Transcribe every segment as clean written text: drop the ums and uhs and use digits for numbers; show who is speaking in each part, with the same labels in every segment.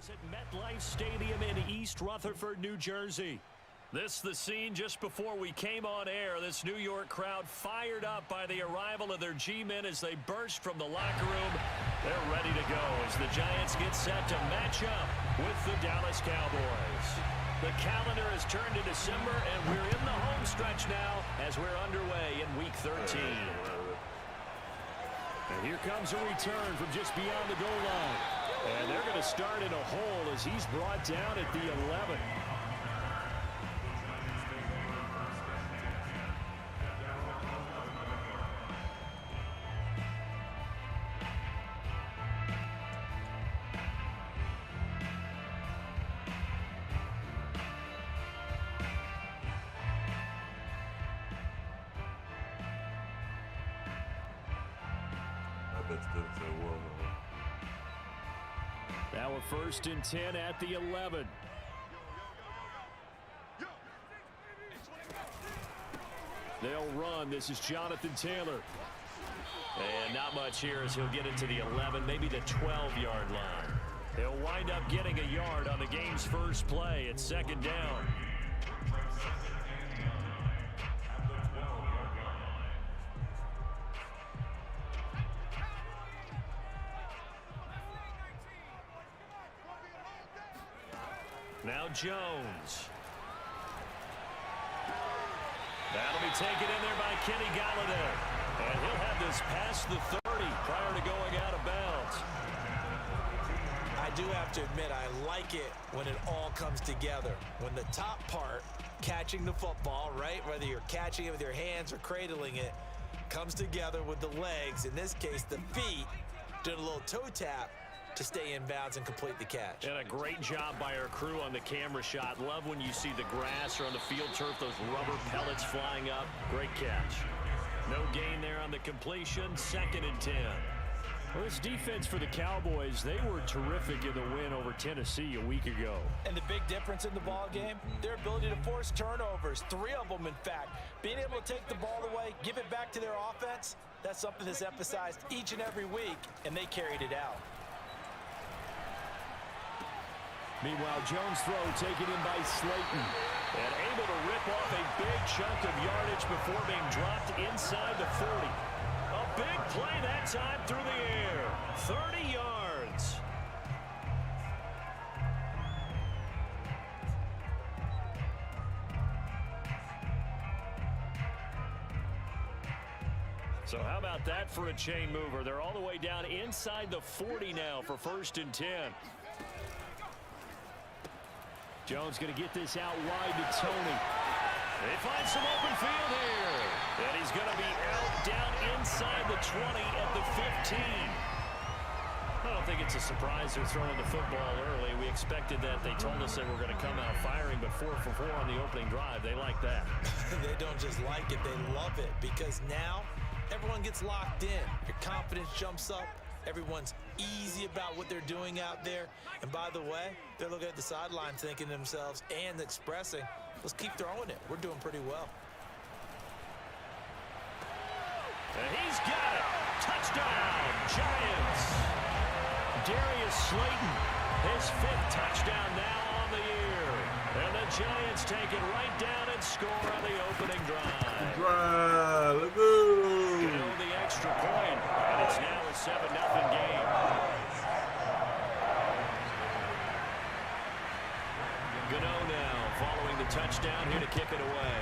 Speaker 1: At MetLife Stadium in East Rutherford, New Jersey. This the scene just before we came on air. This New York crowd fired up by the arrival of their G-men as they burst from the locker room. They're ready to go as the Giants get set to match up with the Dallas Cowboys. The calendar has turned to December, and we're in the home stretch now as we're underway in Week 13. And here comes a return from just beyond the goal line. And they're going to start in a hole as he's brought down at the 11. Now a 1st and 10 at the 11. They'll run. This is Jonathan Taylor. And not much here as he'll get it to the 11, maybe the 12-yard line. He'll wind up getting a yard on the game's first play. It's 2nd down. Now Jones. That'll be taken in there by Kenny Golladay. And he'll have this past the 30 prior to going out of bounds.
Speaker 2: I do have to admit, I like it when it all comes together. When the top part, catching the football, right, whether you're catching it with your hands or cradling it, comes together with the legs, in this case the feet, doing a little toe tap to stay in bounds and complete the catch.
Speaker 1: And a great job by our crew on the camera shot. Love when you see the grass or on the field turf, those rubber pellets flying up. Great catch. No gain there on the completion. 2nd and 10. Well, this defense for the Cowboys, they were terrific in the win over Tennessee a week ago.
Speaker 2: And the big difference in the ball game, their ability to force turnovers, 3 of them in fact. Being able to take the ball away, give it back to their offense, that's something that's emphasized each and every week, and they carried it out.
Speaker 1: Meanwhile, Jones' throw taken in by Slayton. And able to rip off a big chunk of yardage before being dropped inside the 40. A big play that time through the air. 30 yards. So how about that for a chain mover? They're all the way down inside the 40 now for 1st and 10. Jones going to get this out wide to Tony. They find some open field here. And he's going to be out down inside the 20 at the 15. I don't think it's a surprise they're throwing the football early. We expected that. They told us they were going to come out firing, but 4 for 4 on the opening drive. They like that.
Speaker 2: They don't just like it, they love it, because now everyone gets locked in. Your confidence jumps up. Everyone's easy about what they're doing out there. And by the way, they're looking at the sideline thinking to themselves and expressing, let's keep throwing it. We're doing pretty well.
Speaker 1: And he's got it. Touchdown, Giants. Darius Slayton, his 5th touchdown now on the year. And the Giants take it right down and score on the opening drive.
Speaker 3: Let's go.
Speaker 1: The extra point, and it's now a 7-0 game. Gano now following the touchdown here to kick it away.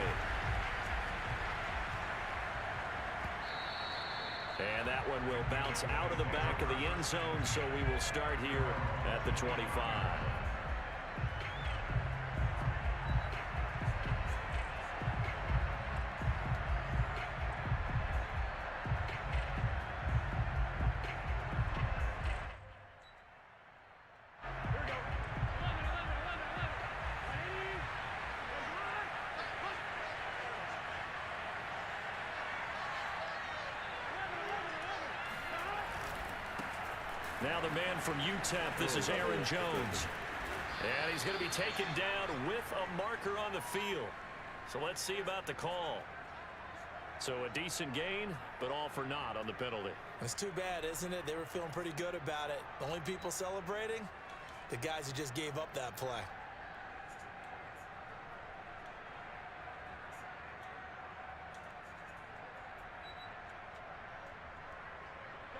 Speaker 1: And that one will bounce out of the back of the end zone, so we will start here at the 25. Now the man from UTEP, this is Aaron Jones. And he's going to be taken down with a marker on the field. So let's see about the call. So a decent gain, but all for naught on the penalty.
Speaker 2: It's too bad, isn't it? They were feeling pretty good about it. The only people celebrating, the guys who just gave up that play.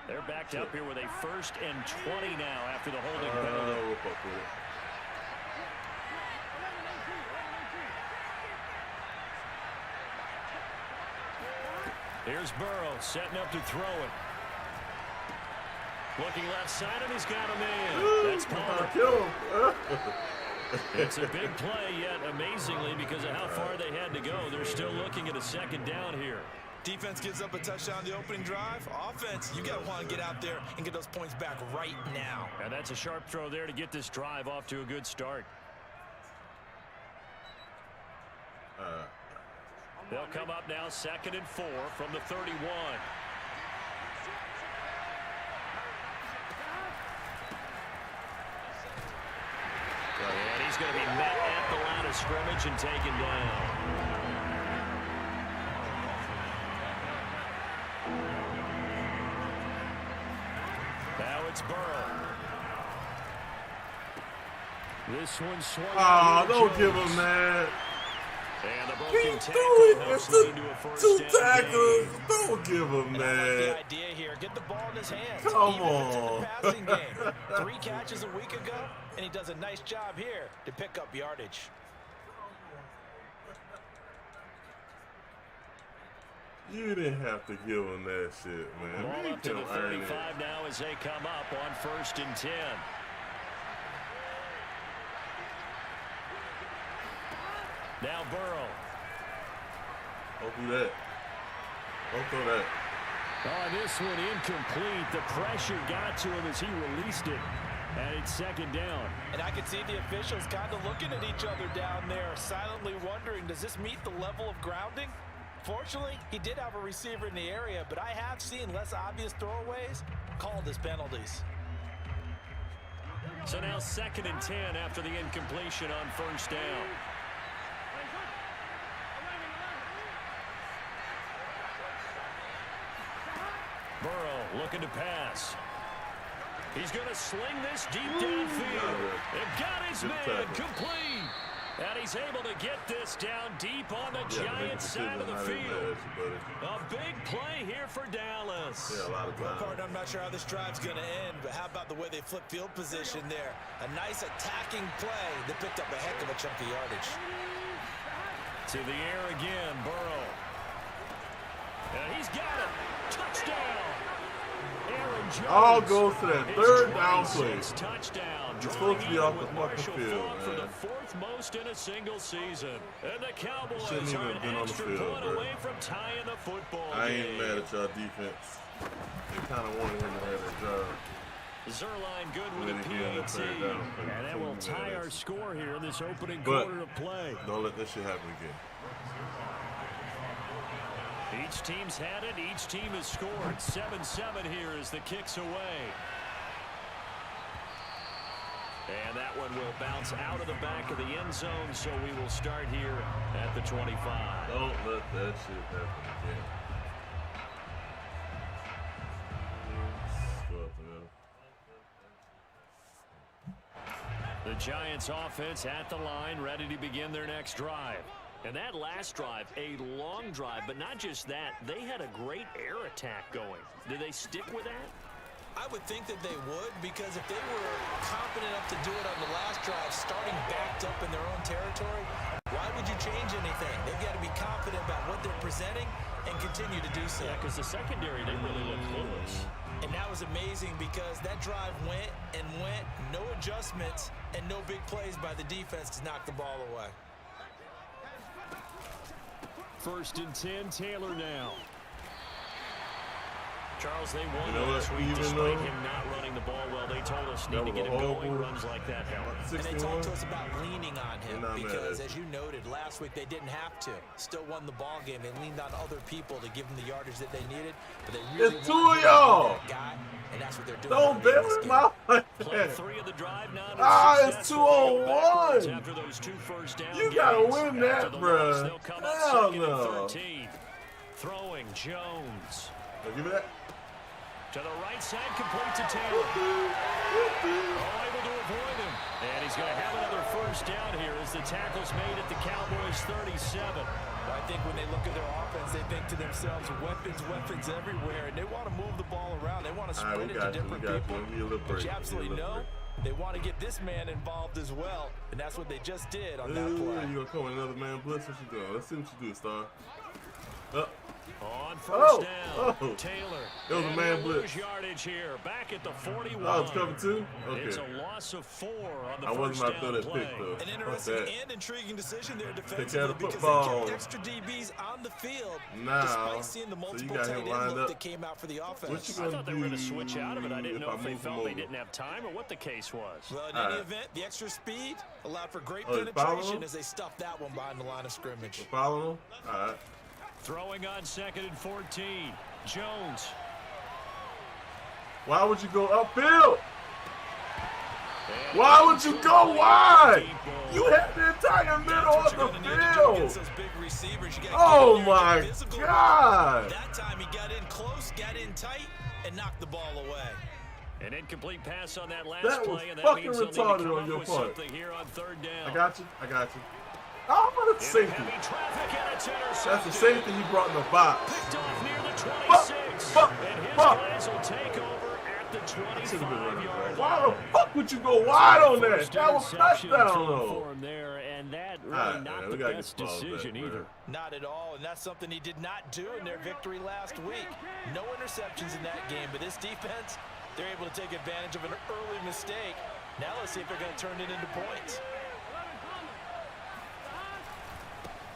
Speaker 1: They're backed up here with a 1st and 20 now after the holding penalty. Here's Burrow setting up to throw it. Looking left side, and he's got him in. That's Palmer. It's a big play, yet amazingly, because of how far they had to go, they're still looking at a 2nd down here.
Speaker 2: Defense gives up a touchdown the opening drive. Offense, you got to want to get out there and get those points back right now.
Speaker 1: And that's a sharp throw there to get this drive off to a good start. They'll come up now 2nd and 4 from the 31. And he's going to be met at the line of scrimmage and taken down. Now it's Burrow. This one swung.
Speaker 3: Oh, don't give him that.
Speaker 1: And the
Speaker 3: He
Speaker 1: broken
Speaker 3: threw
Speaker 1: tackle
Speaker 3: it.
Speaker 1: helps
Speaker 3: It's
Speaker 1: lead to a first
Speaker 3: two
Speaker 1: down
Speaker 3: tacklers.
Speaker 1: gain.
Speaker 3: Don't give him
Speaker 2: And I like the
Speaker 3: that.
Speaker 2: idea here. Get the ball in his hands.
Speaker 3: Come
Speaker 2: Even if it's in
Speaker 3: on.
Speaker 2: the passing game. 3 catches a week ago, and he does a nice job here to pick up yardage.
Speaker 3: You didn't have to give him that shit, man.
Speaker 1: Ball
Speaker 3: Make
Speaker 1: up to
Speaker 3: him
Speaker 1: the
Speaker 3: earn
Speaker 1: 35 now as they come up on 1st and 10. Now Burrow.
Speaker 3: Don't do that. Don't throw that.
Speaker 1: Oh, this one incomplete. The pressure got to him as he released it. And it's 2nd down.
Speaker 2: And I can see the officials kind of looking at each other down there, silently wondering, does this meet the level of grounding? Fortunately, he did have a receiver in the area, but I have seen less obvious throwaways called as penalties.
Speaker 1: So now 2nd and 10 after the incompletion on 1st down. Burrow looking to pass. He's going to sling this deep downfield. It got his man complete. And he's able to get this down deep on the Giants side of the field. A big play here for Dallas.
Speaker 3: Yeah, a lot of
Speaker 2: Well,
Speaker 3: time.
Speaker 2: partner, I'm not sure how this drive's going to end, but how about the way they flip field position there? A nice attacking play that picked up a heck of a chunk of yardage.
Speaker 1: To the air again, Burrow. And he's got it. Touchdown. Aaron Jones.
Speaker 3: All goes to that 3rd down play.
Speaker 1: Touchdown.
Speaker 3: You're supposed to be off the
Speaker 1: With
Speaker 3: fucking
Speaker 1: Marshall
Speaker 3: field,
Speaker 1: Faulk for
Speaker 3: man.
Speaker 1: the 4th most in a single season. And the Cowboys
Speaker 3: Shouldn't even
Speaker 1: are
Speaker 3: have
Speaker 1: an
Speaker 3: been on the
Speaker 1: extra
Speaker 3: field,
Speaker 1: point
Speaker 3: bro.
Speaker 1: away from tying the football
Speaker 3: I
Speaker 1: game.
Speaker 3: ain't mad at y'all defense. They kind of wanted him to have that job.
Speaker 1: Zerline good with
Speaker 3: And
Speaker 1: a
Speaker 3: then he had that
Speaker 1: PAT.
Speaker 3: 3rd down play.
Speaker 1: And that will tie our score here in this opening
Speaker 3: But-
Speaker 1: quarter of play.
Speaker 3: Don't let that shit happen again.
Speaker 1: Each team's had it. Each team has scored. 7-7 here as the kick's away. And that one will bounce out of the back of the end zone, so we will start here at the 25.
Speaker 3: Don't let that shit happen again.
Speaker 1: The Giants offense at the line, ready to begin their next drive. And that last drive, a long drive, but not just that. They had a great air attack going. Did they stick with that?
Speaker 2: I would think that they would, because if they were confident enough to do it on the last drive, starting backed up in their own territory, why would you change anything? They've got to be confident about what they're presenting and continue to do so.
Speaker 1: Yeah, because the secondary, they really look clueless.
Speaker 2: And that was amazing because that drive went and went, no adjustments, and no big plays by the defense to knock the ball away.
Speaker 1: 1st and 10, Taylor now. Charles, they won
Speaker 3: You know
Speaker 1: last
Speaker 3: what?
Speaker 1: week
Speaker 3: Even
Speaker 1: despite
Speaker 3: though
Speaker 1: him not running the ball well. They told us need to
Speaker 3: was
Speaker 1: get
Speaker 3: a
Speaker 1: him going.
Speaker 3: horrible-
Speaker 1: Runs like that help.
Speaker 2: And they
Speaker 3: 61.
Speaker 2: talked to us about leaning on him
Speaker 3: Not mad
Speaker 2: because,
Speaker 3: at
Speaker 2: as you noted, last week they didn't have to. Still won the ball game. They leaned on other people to give them the yardage that they needed. But they really
Speaker 3: It's two
Speaker 2: wanted
Speaker 3: of
Speaker 2: him to be
Speaker 3: y'all.
Speaker 2: that guy, and that's what they're doing.
Speaker 3: Don't bail him out like
Speaker 1: Play
Speaker 3: that.
Speaker 1: 3 of the drive now.
Speaker 3: It's 2-on-1.
Speaker 1: After those 2 first down
Speaker 3: You gotta
Speaker 1: gains.
Speaker 3: win
Speaker 1: After
Speaker 3: that,
Speaker 1: the
Speaker 3: bruh.
Speaker 1: loss, they'll come up
Speaker 3: Hell
Speaker 1: 2nd
Speaker 3: no.
Speaker 1: and 13. Throwing Jones.
Speaker 3: Now give me that.
Speaker 1: To the right side, complete to Taylor. Oh, able to avoid him. And he's going to have another first down here as the tackle's made at the Cowboys' 37.
Speaker 2: I think when they look at their offense, they think to themselves, weapons everywhere, and they want to move the ball around. They want to spread it to different people. But you absolutely know they want to get this man involved as well, and that's what they just did on that play.
Speaker 3: You going to come with another man blitz? What you doing? Let's see what you do, Star.
Speaker 1: On first down, Taylor.
Speaker 3: It was a man blitz.
Speaker 1: Yardage here, back at the 41.
Speaker 3: Oh, it's cover 2? Okay.
Speaker 1: It's a loss of 4 on the
Speaker 3: I
Speaker 1: first
Speaker 3: wasn't about to throw
Speaker 1: down
Speaker 3: that
Speaker 1: play.
Speaker 3: pick, though.
Speaker 2: An interesting and intriguing decision there defensively
Speaker 3: Take care of the
Speaker 2: because
Speaker 3: football.
Speaker 2: they kept extra DBs on the field
Speaker 3: Now,
Speaker 2: despite seeing the multiple
Speaker 3: got
Speaker 2: tight
Speaker 3: him
Speaker 2: end
Speaker 3: lined
Speaker 2: look
Speaker 3: up.
Speaker 2: that came out for the offense.
Speaker 3: What you
Speaker 1: I
Speaker 3: gonna
Speaker 1: thought they were going to
Speaker 3: do
Speaker 1: switch out of it. I didn't know if they
Speaker 3: move
Speaker 1: felt
Speaker 3: him
Speaker 1: they
Speaker 3: over?
Speaker 1: didn't have time or what the case was.
Speaker 2: Well, in any event, the extra speed allowed for great
Speaker 3: Oh, you following
Speaker 2: penetration
Speaker 3: him?
Speaker 2: as they stuffed that one behind the line of scrimmage.
Speaker 3: Follow him? All right.
Speaker 1: Throwing on 2nd and 14. Jones.
Speaker 3: Why would you go upfield? Why would you go wide? You had the entire middle of the field. Oh my God.
Speaker 2: That time he got in close, got in tight, and knocked the ball away.
Speaker 1: An incomplete pass on that last
Speaker 3: That was
Speaker 1: play, and that
Speaker 3: fucking
Speaker 1: means they'll need to
Speaker 3: retarded
Speaker 1: come
Speaker 3: on
Speaker 1: up
Speaker 3: your
Speaker 1: with
Speaker 3: part.
Speaker 1: something here on 3rd down.
Speaker 3: I got you. Oh, but it's safety.
Speaker 1: Heavy traffic, and it's
Speaker 3: That's the
Speaker 1: intercepted.
Speaker 3: safety he brought in the box.
Speaker 1: Picked off near the 26. And his guys will take over at the 25-yard line.
Speaker 3: Why the fuck would you go wide on that?
Speaker 1: First
Speaker 3: That was
Speaker 1: interception
Speaker 3: touchdown, though.
Speaker 1: for him there, and that really
Speaker 3: Alright,
Speaker 1: not
Speaker 3: man,
Speaker 1: the
Speaker 3: we gotta
Speaker 1: best
Speaker 3: get the ball
Speaker 1: decision
Speaker 3: back,
Speaker 1: either.
Speaker 2: Not at all, and that's something he did not do in their victory last week. No interceptions in that game, but this defense, they're able to take advantage of an early mistake. Now let's see if they're going to turn it into points.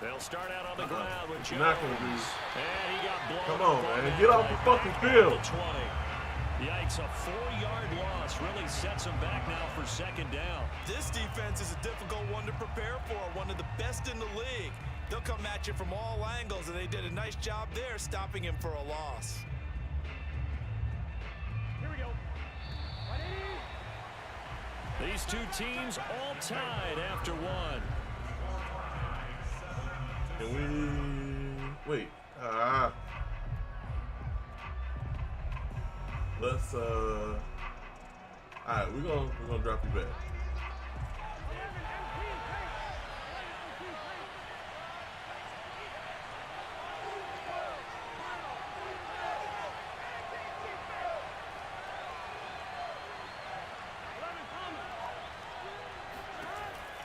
Speaker 1: They'll start out on the ground with Jones.
Speaker 3: Not gonna be.
Speaker 1: And he got blown.
Speaker 3: Come on,
Speaker 1: up
Speaker 3: man.
Speaker 1: that
Speaker 3: Get off the
Speaker 1: play
Speaker 3: fucking
Speaker 1: back
Speaker 3: field.
Speaker 1: at the 20. Yikes, a 4-yard loss really sets them back now for 2nd down.
Speaker 2: This defense is a difficult one to prepare for, one of the best in the league. They'll come at you from all angles, and they did a nice job there stopping him for a loss.
Speaker 1: Here we go. These two teams all tied after one.
Speaker 3: Can we wait? Let's all right, we're gonna drop you back.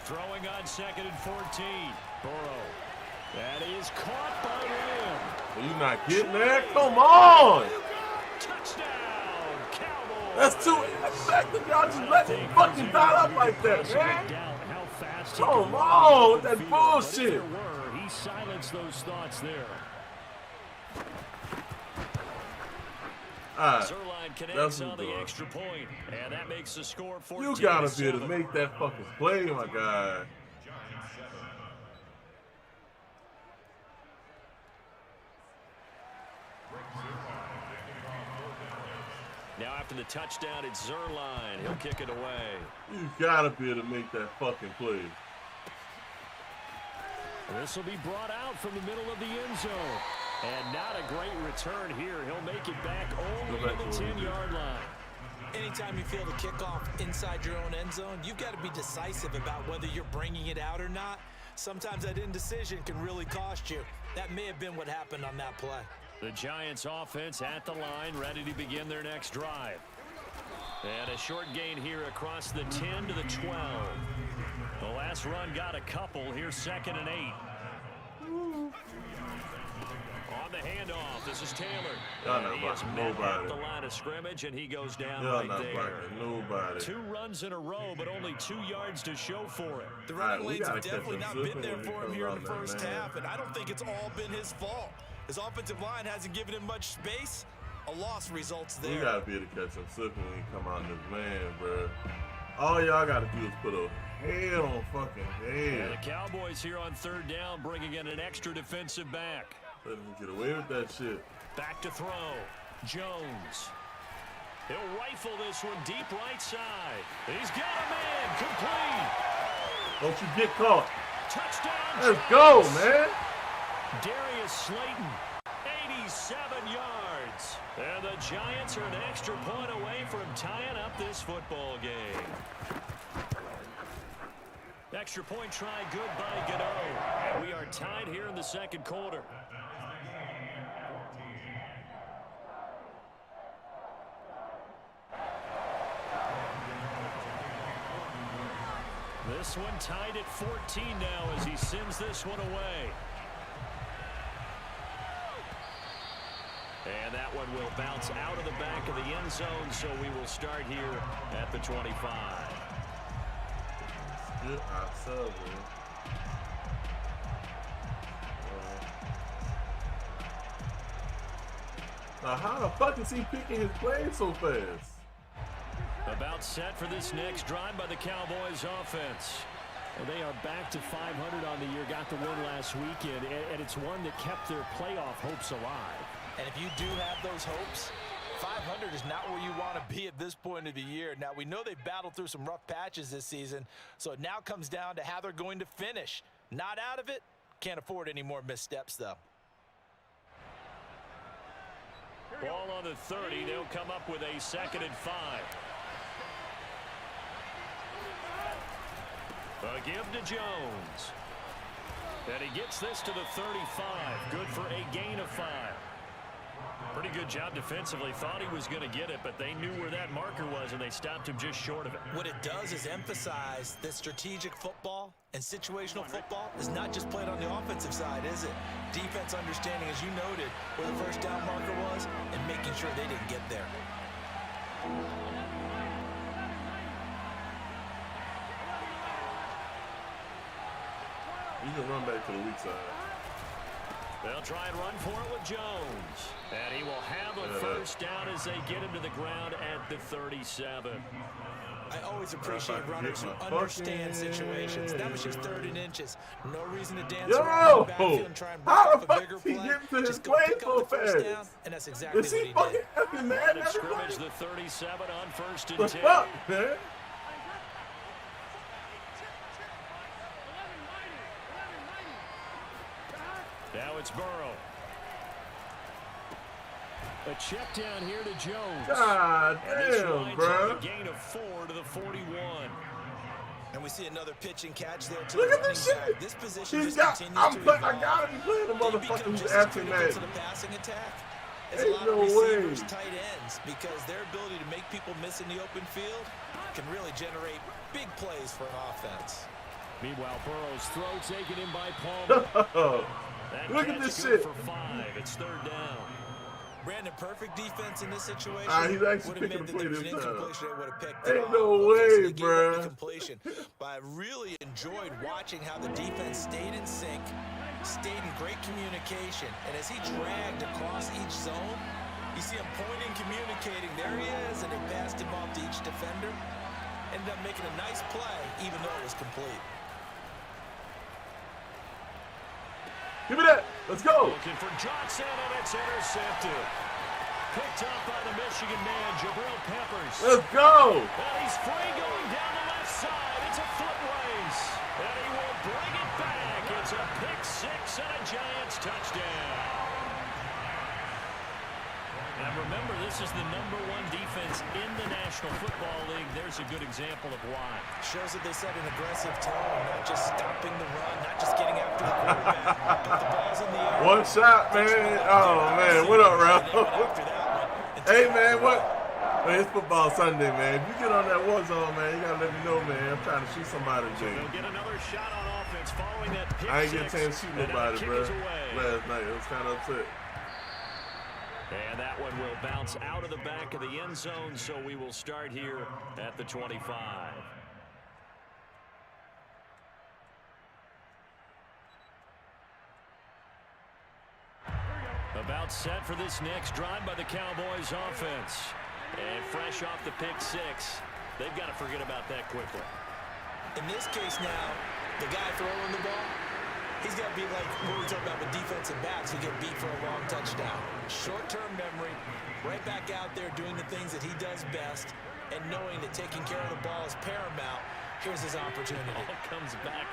Speaker 1: Throwing on 2nd and 14. Burrow. That is caught by Lamb.
Speaker 3: Are you not getting that? Come on!
Speaker 1: Touchdown, Cowboys.
Speaker 3: That's too ineffective. Y'all just let him fucking dial up like that, man.
Speaker 1: How fast he
Speaker 3: Come
Speaker 1: can
Speaker 3: on with
Speaker 1: run
Speaker 3: that
Speaker 1: the field.
Speaker 3: bullshit.
Speaker 1: But if there were, he silenced those thoughts there.
Speaker 3: All right.
Speaker 1: Zerline
Speaker 3: That's
Speaker 1: connects
Speaker 3: what
Speaker 1: on the
Speaker 3: we're doing.
Speaker 1: extra point, and that makes the score 14-7.
Speaker 3: You gotta be able to make that fucking play, my guy.
Speaker 1: Now after the touchdown, it's Zerline. He'll kick it away.
Speaker 3: You gotta be able to make that fucking play.
Speaker 1: This will be brought out from the middle of the end zone. And not a great return here. He'll make it back only to the 10-yard line.
Speaker 2: Anytime you feel the kickoff inside your own end zone, you've got to be decisive about whether you're bringing it out or not. Sometimes that indecision can really cost you. That may have been what happened on that play.
Speaker 1: The Giants offense at the line, ready to begin their next drive. And a short gain here across the 10 to the 12. The last run got a couple. Here's 2nd and 8. On the handoff, this is Taylor.
Speaker 3: Y'all not
Speaker 1: And he is
Speaker 3: blocking
Speaker 1: met at
Speaker 3: nobody.
Speaker 1: the line of scrimmage, and he goes down
Speaker 3: Y'all
Speaker 1: right
Speaker 3: not
Speaker 1: there.
Speaker 3: blocking nobody.
Speaker 1: 2 runs in a row, but only 2 yards to show for it.
Speaker 2: The
Speaker 3: All right,
Speaker 2: running
Speaker 3: we
Speaker 2: lanes
Speaker 3: gotta
Speaker 2: have
Speaker 3: catch
Speaker 2: definitely
Speaker 3: him
Speaker 2: not
Speaker 3: slipping
Speaker 2: been there
Speaker 3: when he
Speaker 2: for him
Speaker 3: comes
Speaker 2: here in
Speaker 3: out
Speaker 2: the
Speaker 3: there,
Speaker 2: first
Speaker 3: man.
Speaker 2: half, and I don't think it's all been his fault. His offensive line hasn't given him much space. A loss results there.
Speaker 3: We gotta be able to catch him slipping when he come out in this man, bro. All y'all gotta do is put a head on fucking
Speaker 1: And
Speaker 3: head.
Speaker 1: the Cowboys here on 3rd down, bringing in an extra defensive back.
Speaker 3: Let him get away with that shit.
Speaker 1: Back to throw. Jones. He'll rifle this one deep right side. He's got a man. Complete.
Speaker 3: Don't you get caught.
Speaker 1: Touchdown.
Speaker 3: Let's go,
Speaker 1: Giants.
Speaker 3: man.
Speaker 1: Darius Slayton, 87 yards. And the Giants are an extra point away from tying up this football game. Extra point try good by Gano. And we are tied here in the second quarter. This one tied at 14 now as he sends this one away. And that one will bounce out of the back of the end zone, so we will start here at the 25.
Speaker 3: Good outside, man. Now, how the fuck is he picking his plays so fast?
Speaker 1: About set for this next drive by the Cowboys offense. Well, they are back to 500 on the year, got the win last weekend, and it's one that kept their playoff hopes alive.
Speaker 2: And if you do have those hopes, 500 is not where you want to be at this point of the year. Now, we know they battled through some rough patches this season, so it now comes down to how they're going to finish. Not out of it. Can't afford any more missteps, though.
Speaker 1: Ball on the 30. They'll come up with a 2nd and 5. A give to Jones. And he gets this to the 35. Good for a gain of 5. Pretty good job defensively. Thought he was going to get it, but they knew where that marker was, and they stopped him just short of it.
Speaker 2: What it does is emphasize that strategic football and situational football is not just played on the offensive side, is it? Defense understanding, as you noted, where the first down marker was and making sure they didn't get there.
Speaker 3: You can run back to the weak side.
Speaker 1: They'll try and run for it with Jones. And he will have a first down as they get him to the ground at the 37.
Speaker 2: I always appreciate runners who understand situations. That was just 3rd and inches. No reason to dance around the backfield and try and break off a bigger play. Just go pick up the first down, and that's exactly what he did.
Speaker 1: Line of scrimmage, the 37 on 1st and 10.
Speaker 3: Fuck, man.
Speaker 1: Now it's Burrow. A check down here to Jones.
Speaker 3: God damn, bro.
Speaker 1: A gain of 4 to the 41.
Speaker 2: And we see another pitch and catch there to
Speaker 3: Look
Speaker 2: the
Speaker 3: at this
Speaker 2: running
Speaker 3: shit.
Speaker 2: back. This position
Speaker 3: He's
Speaker 2: just
Speaker 3: got,
Speaker 2: continues to evolve.
Speaker 3: I gotta be playing the
Speaker 2: They
Speaker 3: motherfucker
Speaker 2: become
Speaker 3: who's
Speaker 2: just as
Speaker 3: after
Speaker 2: critical
Speaker 3: that.
Speaker 2: to the passing attack as a
Speaker 3: Ain't
Speaker 2: lot
Speaker 3: no
Speaker 2: of receivers,
Speaker 3: way.
Speaker 2: tight ends, because their ability to make people miss in the open field can really generate big plays for an offense.
Speaker 1: Meanwhile, Burrow's throw taken in by Palmer.
Speaker 3: Look at this
Speaker 1: good
Speaker 3: shit.
Speaker 1: For 5. It's 3rd down.
Speaker 2: Brandon, perfect defense in this situation.
Speaker 3: He's actually
Speaker 2: would have
Speaker 3: picking
Speaker 2: meant
Speaker 3: the
Speaker 2: that there was
Speaker 3: play
Speaker 2: an
Speaker 3: this time.
Speaker 2: incompletion. They would have picked it
Speaker 3: Ain't
Speaker 2: off.
Speaker 3: no
Speaker 2: Okay,
Speaker 3: way,
Speaker 2: so they gave up
Speaker 3: bruh.
Speaker 2: the incompletion. But I really enjoyed watching how the defense stayed in sync, stayed in great communication, and as he dragged across each zone, you see him pointing, communicating. There he is, and they passed him off to each defender. Ended up making a nice play, even though it was complete.
Speaker 3: Give me that. Let's go.
Speaker 1: Looking for Johnson, and it's intercepted. Picked up by the Michigan man, Jabril Peppers.
Speaker 3: Let's go.
Speaker 1: And he's free going down the left side. It's a foot race. And he will bring it back. It's a pick 6 and a Giants touchdown. And remember, this is the #1 defense in the National Football League. There's a good example of why.
Speaker 2: Shows that they set an aggressive tone, not just stopping the run, not just getting after the quarterback, but the ball's in the air.
Speaker 3: One shot, man. Oh, man. What up, Ralph? Hey, man, what? Man, it's football Sunday, man. If you get on that war zone, man, you got to let me know, man. I'm trying to shoot somebody today.
Speaker 1: They'll get another shot on offense following that pick
Speaker 3: I ain't get a
Speaker 1: 6,
Speaker 3: chance to shoot
Speaker 1: and now
Speaker 3: nobody,
Speaker 1: the
Speaker 3: bro.
Speaker 1: kick is away.
Speaker 3: Last night. It was kind of upset.
Speaker 1: And that one will bounce out of the back of the end zone, so we will start here at the 25. About set for this next drive by the Cowboys offense. And fresh off the pick 6, they've got to forget about that quickly.
Speaker 2: In this case now, the guy throwing the ball, he's got to be like what we talk about with defensive backs who get beat for a long touchdown. Short-term memory, right back out there doing the things that he does best, and knowing that taking care of the ball is paramount. Here's his opportunity.
Speaker 1: All comes back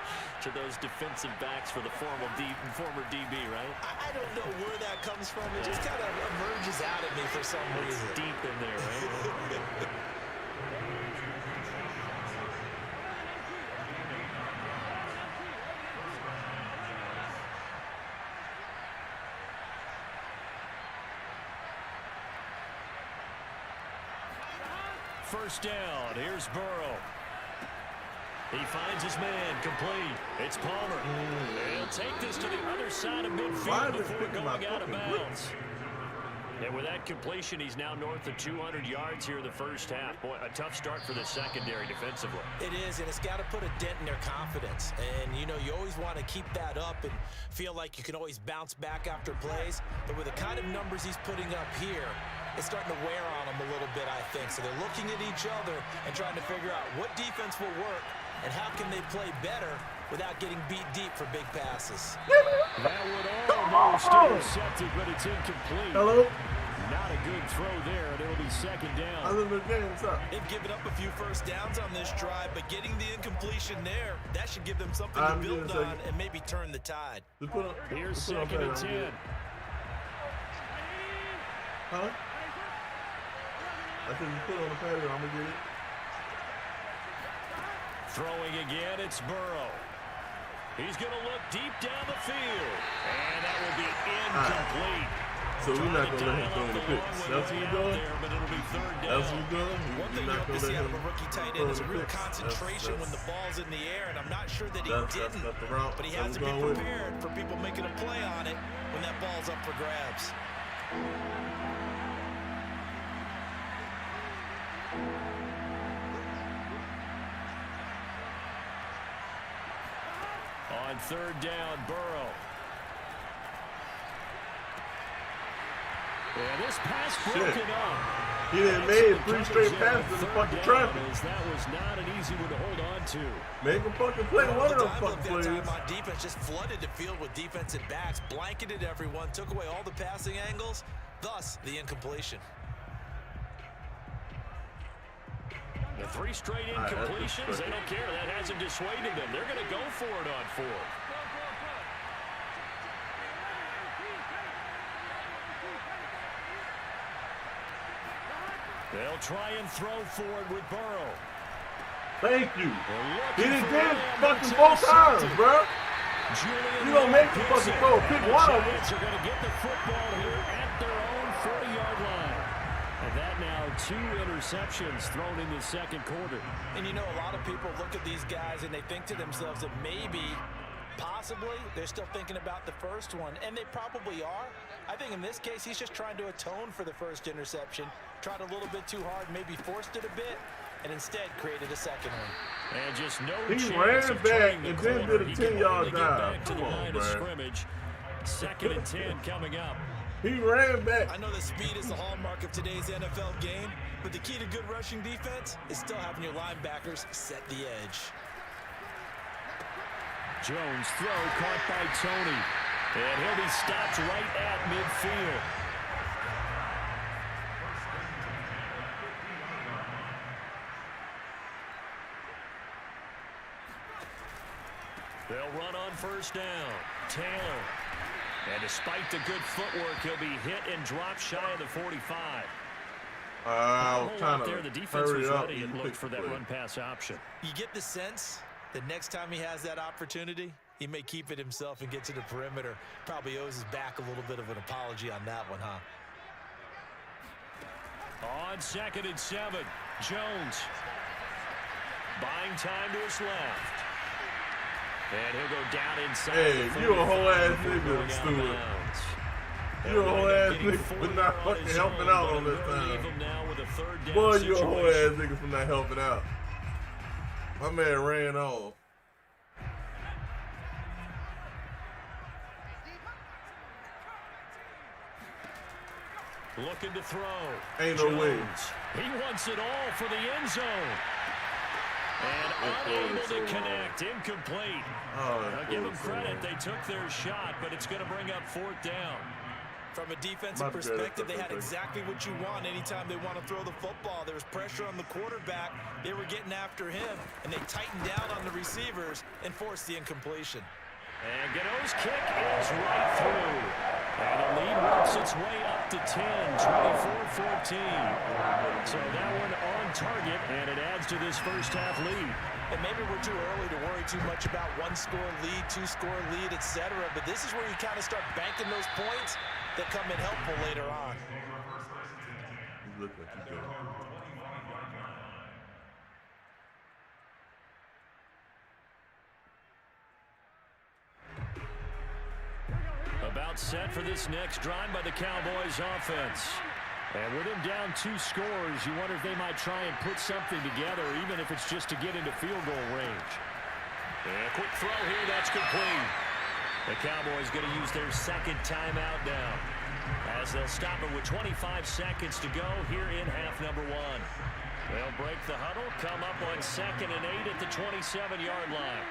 Speaker 1: to those defensive backs for the former DB, right?
Speaker 2: I don't know where that comes from. It just kind of emerges out at me for some reason.
Speaker 1: It's deep in there, right? first down. Here's Burrow. He finds his man, complete. It's Palmer. He'll take this to the other side of midfield before going out of bounds. And with that completion, he's now north of 200 yards here in the first half. Boy, a tough start for the secondary defensively.
Speaker 2: It is, and it's got to put a dent in their confidence. And, you know, you always want to keep that up and feel like you can always bounce back after plays. But with the kind of numbers he's putting up here, it's starting to wear on them a little bit, I think. So they're looking at each other and trying to figure out what defense will work and how can they play better without getting beat deep for big passes.
Speaker 1: That would almost intercepted, but it's incomplete.
Speaker 3: Hello?
Speaker 1: Not a good throw there, and it'll be second down.
Speaker 3: I live in the game. What's up?
Speaker 2: They've given up a few first downs on this drive, but getting the incompletion there, that should give them something to build on and maybe turn the tide.
Speaker 1: Here's second and 10.
Speaker 3: Huh? I said you put it on the patio, I'm going to get it.
Speaker 1: Throwing again, it's Burrow. He's going to look deep down the field. And that will be incomplete.
Speaker 3: So we're not going to let him throw the picks. That's what we're doing?
Speaker 1: But it'll be third down.
Speaker 3: That's what we're doing?
Speaker 2: One thing you have to see out of a rookie tight end is a real concentration when the ball's in the air, and I'm not sure that he didn't, but he has to be prepared for people making a play on it when that ball's up for grabs.
Speaker 1: On third down, Burrow. And this pass broken up.
Speaker 3: He done made 3 straight passes in the fucking traffic.
Speaker 1: That was not an easy one to hold on to.
Speaker 3: Make him fucking play one of them fucking plays.
Speaker 2: Time on defense just flooded the field with defensive backs, blanketed everyone, took away all the passing angles, thus the incompletion.
Speaker 1: The 3 straight incompletions, they don't care. That hasn't dissuaded them. They're going to go for it on 4th. They'll try and throw forward with Burrow.
Speaker 3: Thank you. He done did it fucking 4 times, bro. You don't make the fucking throw. Pick one of them.
Speaker 1: Are going to get the football here at their own 40-yard line. And that now 2 interceptions thrown in the second quarter.
Speaker 2: And you know, a lot of people look at these guys and they think to themselves that maybe, possibly, they're still thinking about the first one. And they probably are. I think in this case, he's just trying to atone for the first interception. Tried a little bit too hard, maybe forced it a bit, and instead created a second one.
Speaker 1: And just no
Speaker 3: he
Speaker 1: chance
Speaker 3: ran
Speaker 1: of
Speaker 3: back
Speaker 1: turning
Speaker 3: and
Speaker 1: the
Speaker 3: then
Speaker 1: corner.
Speaker 3: did a 10-yard dive.
Speaker 1: To the line of scrimmage. Second and 10 coming up.
Speaker 3: He ran back.
Speaker 2: I know that speed is the hallmark of today's NFL game, but the key to good rushing defense is still having your linebackers set the edge.
Speaker 1: Jones throw caught by Tony. And he'll be stopped right at midfield. They'll run on first down. Taylor. And despite the good footwork, he'll be hit and dropped shy of the 45.
Speaker 3: I was trying to
Speaker 1: there, the defense
Speaker 3: hurry
Speaker 1: was
Speaker 3: up
Speaker 1: ready and
Speaker 3: and
Speaker 1: looked for that
Speaker 3: play.
Speaker 1: run-pass option.
Speaker 2: You get the sense that next time he has that opportunity, he may keep it himself and get to the perimeter. Probably owes his back a little bit of an apology on that one, huh?
Speaker 1: On second and 7, Jones. Buying time to his left. And he'll go down inside.
Speaker 3: Hey, you a whole ass nigga, Stewart. You a whole ass nigga for not fucking helping out on this time. Boy, you a whole ass nigga for not helping out. My man ran off.
Speaker 1: Looking to throw.
Speaker 3: Ain't no way.
Speaker 1: He wants it all for the end zone. And unable to connect. Incomplete. I'll give them credit. They took their shot, but it's going to bring up 4th down.
Speaker 2: From a defensive perspective, they had exactly what you want anytime they want to throw the football. There was pressure on the quarterback. They were getting after him, and they tightened down on the receivers and forced the incompletion.
Speaker 1: And Gano's kick is right through. And the lead works its way up to 10, 24-14. So that one on target, and it adds to this first half lead.
Speaker 2: And maybe we're too early to worry too much about 1-score lead, 2-score lead, etc. But this is where you kind of start banking those points that come in helpful later on.
Speaker 3: Look like you go.
Speaker 1: About set for this next drive by the Cowboys offense. And with them down 2 scores, you wonder if they might try and put something together, even if it's just to get into field goal range. And a quick throw here, that's complete. The Cowboys going to use their second timeout now, as they'll stop it with 25 seconds to go here in half number 1. They'll break the huddle, come up on 2nd and 8 at the 27-yard line.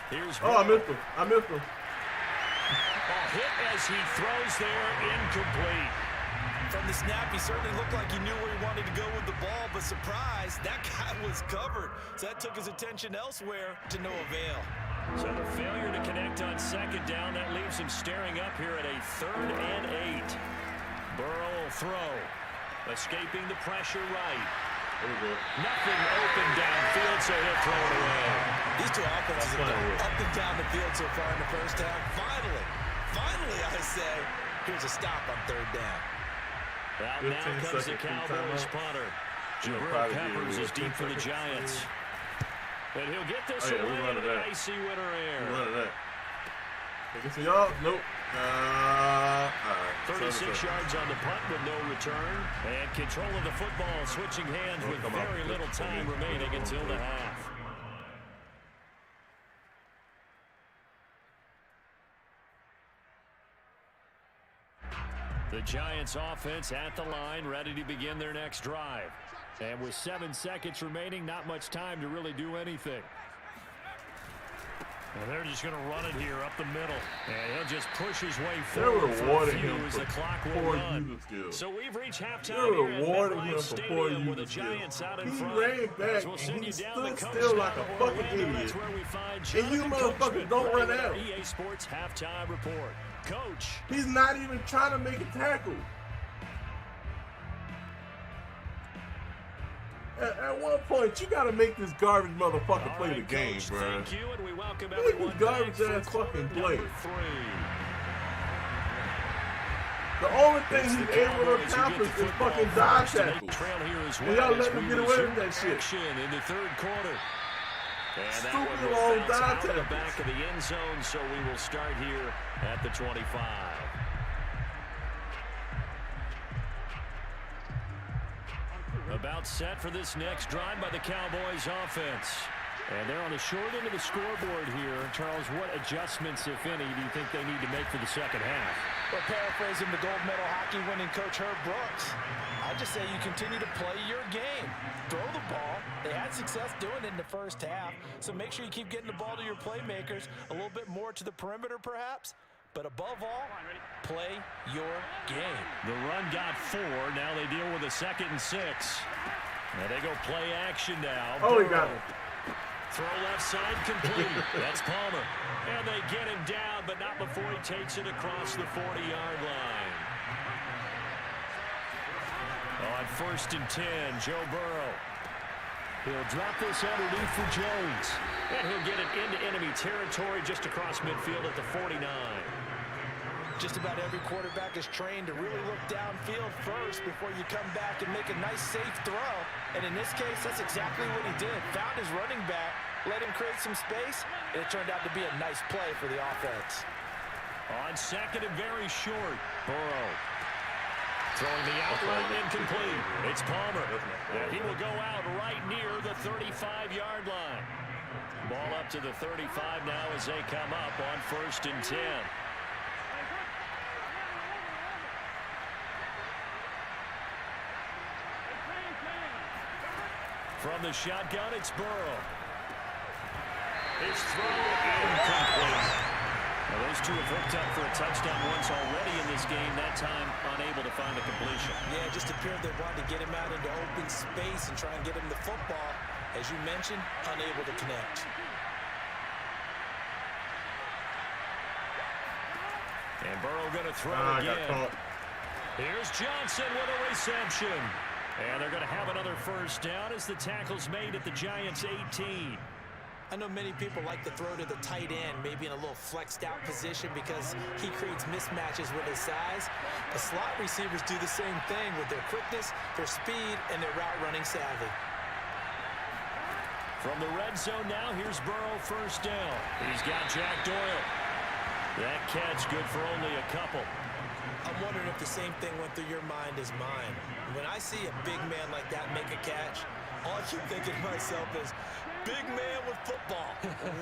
Speaker 1: Here's
Speaker 3: I missed him.
Speaker 1: A hit as he throws there, incomplete.
Speaker 2: From the snap, he certainly looked like he knew where he wanted to go with the ball, but surprise, that guy was covered. So that took his attention elsewhere to no avail.
Speaker 1: So the failure to connect on 2nd down, that leaves him staring up here at a 3rd and 8. Burrow will throw, escaping the pressure right. Nothing open downfield, so he'll throw it away.
Speaker 2: These two offenses have gone up and down the field so far in the first half. Finally, I say, here's a stop on 3rd down.
Speaker 1: Well, now comes the Cowboys punter. Jabril Peppers is deep for the Giants. And he'll get this away into the icy winter air.
Speaker 3: Nope.
Speaker 1: 36 yards on the punt with no return. And control of the football, switching hands with very little time remaining until the half. The Giants offense at the line, ready to begin their next drive. And with 7 seconds remaining, not much time to really do anything. And they're just going to run it here up the middle. And he'll just push his way forward for a few as the clock will run. So we've reached halftime here at MetLife Stadium with the Giants out in front.
Speaker 3: He ran back and he stood still like a fucking idiot. And you motherfuckers don't run out.
Speaker 1: EA Sports halftime report. Coach.
Speaker 3: He's not even trying to make a tackle. At one point, you got to make this garbage motherfucker play the game,
Speaker 1: Coach,
Speaker 3: bro.
Speaker 1: Thank you, and we welcome
Speaker 3: Make
Speaker 1: everyone
Speaker 3: this garbage
Speaker 1: back
Speaker 3: ass fucking play.
Speaker 1: number 3.
Speaker 3: The only thing he's able to accomplish is fucking dodge tackles. And y'all let him get away with that shit.
Speaker 1: In the 3rd quarter. And
Speaker 3: Stupid long dodge
Speaker 1: tackles.
Speaker 3: tackles.
Speaker 1: Back of the end zone, so we will start here at the 25. About set for this next drive by the Cowboys offense. And they're on the short end of the scoreboard here. Charles, what adjustments, if any, do you think they need to make for the second half?
Speaker 4: Well, paraphrasing the gold medal hockey winning coach Herb Brooks, I just say you continue to play your game. Throw the ball. They had success doing it in the first half, so make sure you keep getting the ball to your playmakers, a little bit more to the perimeter perhaps, but above all, play your game.
Speaker 1: The run got 4. Now they deal with a 2nd and 6. Now they go play action now.
Speaker 3: Oh, he got it.
Speaker 1: Throw left side complete. That's Palmer. And they get him down, but not before he takes it across the 40-yard line. On 1st and 10, Joe Burrow. He'll drop this underneath for Jones. And he'll get it into enemy territory just across midfield at the 49.
Speaker 4: Just about every quarterback is trained to really look downfield first before you come back and make a nice, safe throw. And in this case, that's exactly what he did. Found his running back, let him create some space, and it turned out to be a nice play for the offense.
Speaker 1: On 2nd and very short, Burrow. Throwing the outright incomplete. It's Palmer. And he will go out right near the 35-yard line. Ball up to the 35 now as they come up on 1st and 10. From the shotgun, it's Burrow. His throw incomplete. Now those two have hooked up for a touchdown once already in this game. That time unable to find a completion.
Speaker 2: Yeah, it just appeared they wanted to get him out into open space and try and get him the football. As you mentioned, unable to connect.
Speaker 1: And Burrow going to throw again. Here's Johnson with a reception. And they're going to have another first down as the tackle's made at the Giants' 18.
Speaker 2: I know many people like to throw to the tight end, maybe in a little flexed out position because he creates mismatches with his size. The slot receivers do the same thing with their quickness, their speed, and their route running savvy.
Speaker 1: From the red zone now, here's Burrow, first down. He's got Jack Doyle. That catch good for only a couple.
Speaker 2: I'm wondering if the same thing went through your mind as mine. When I see a big man like that make a catch, all I keep thinking to myself is, big man with football.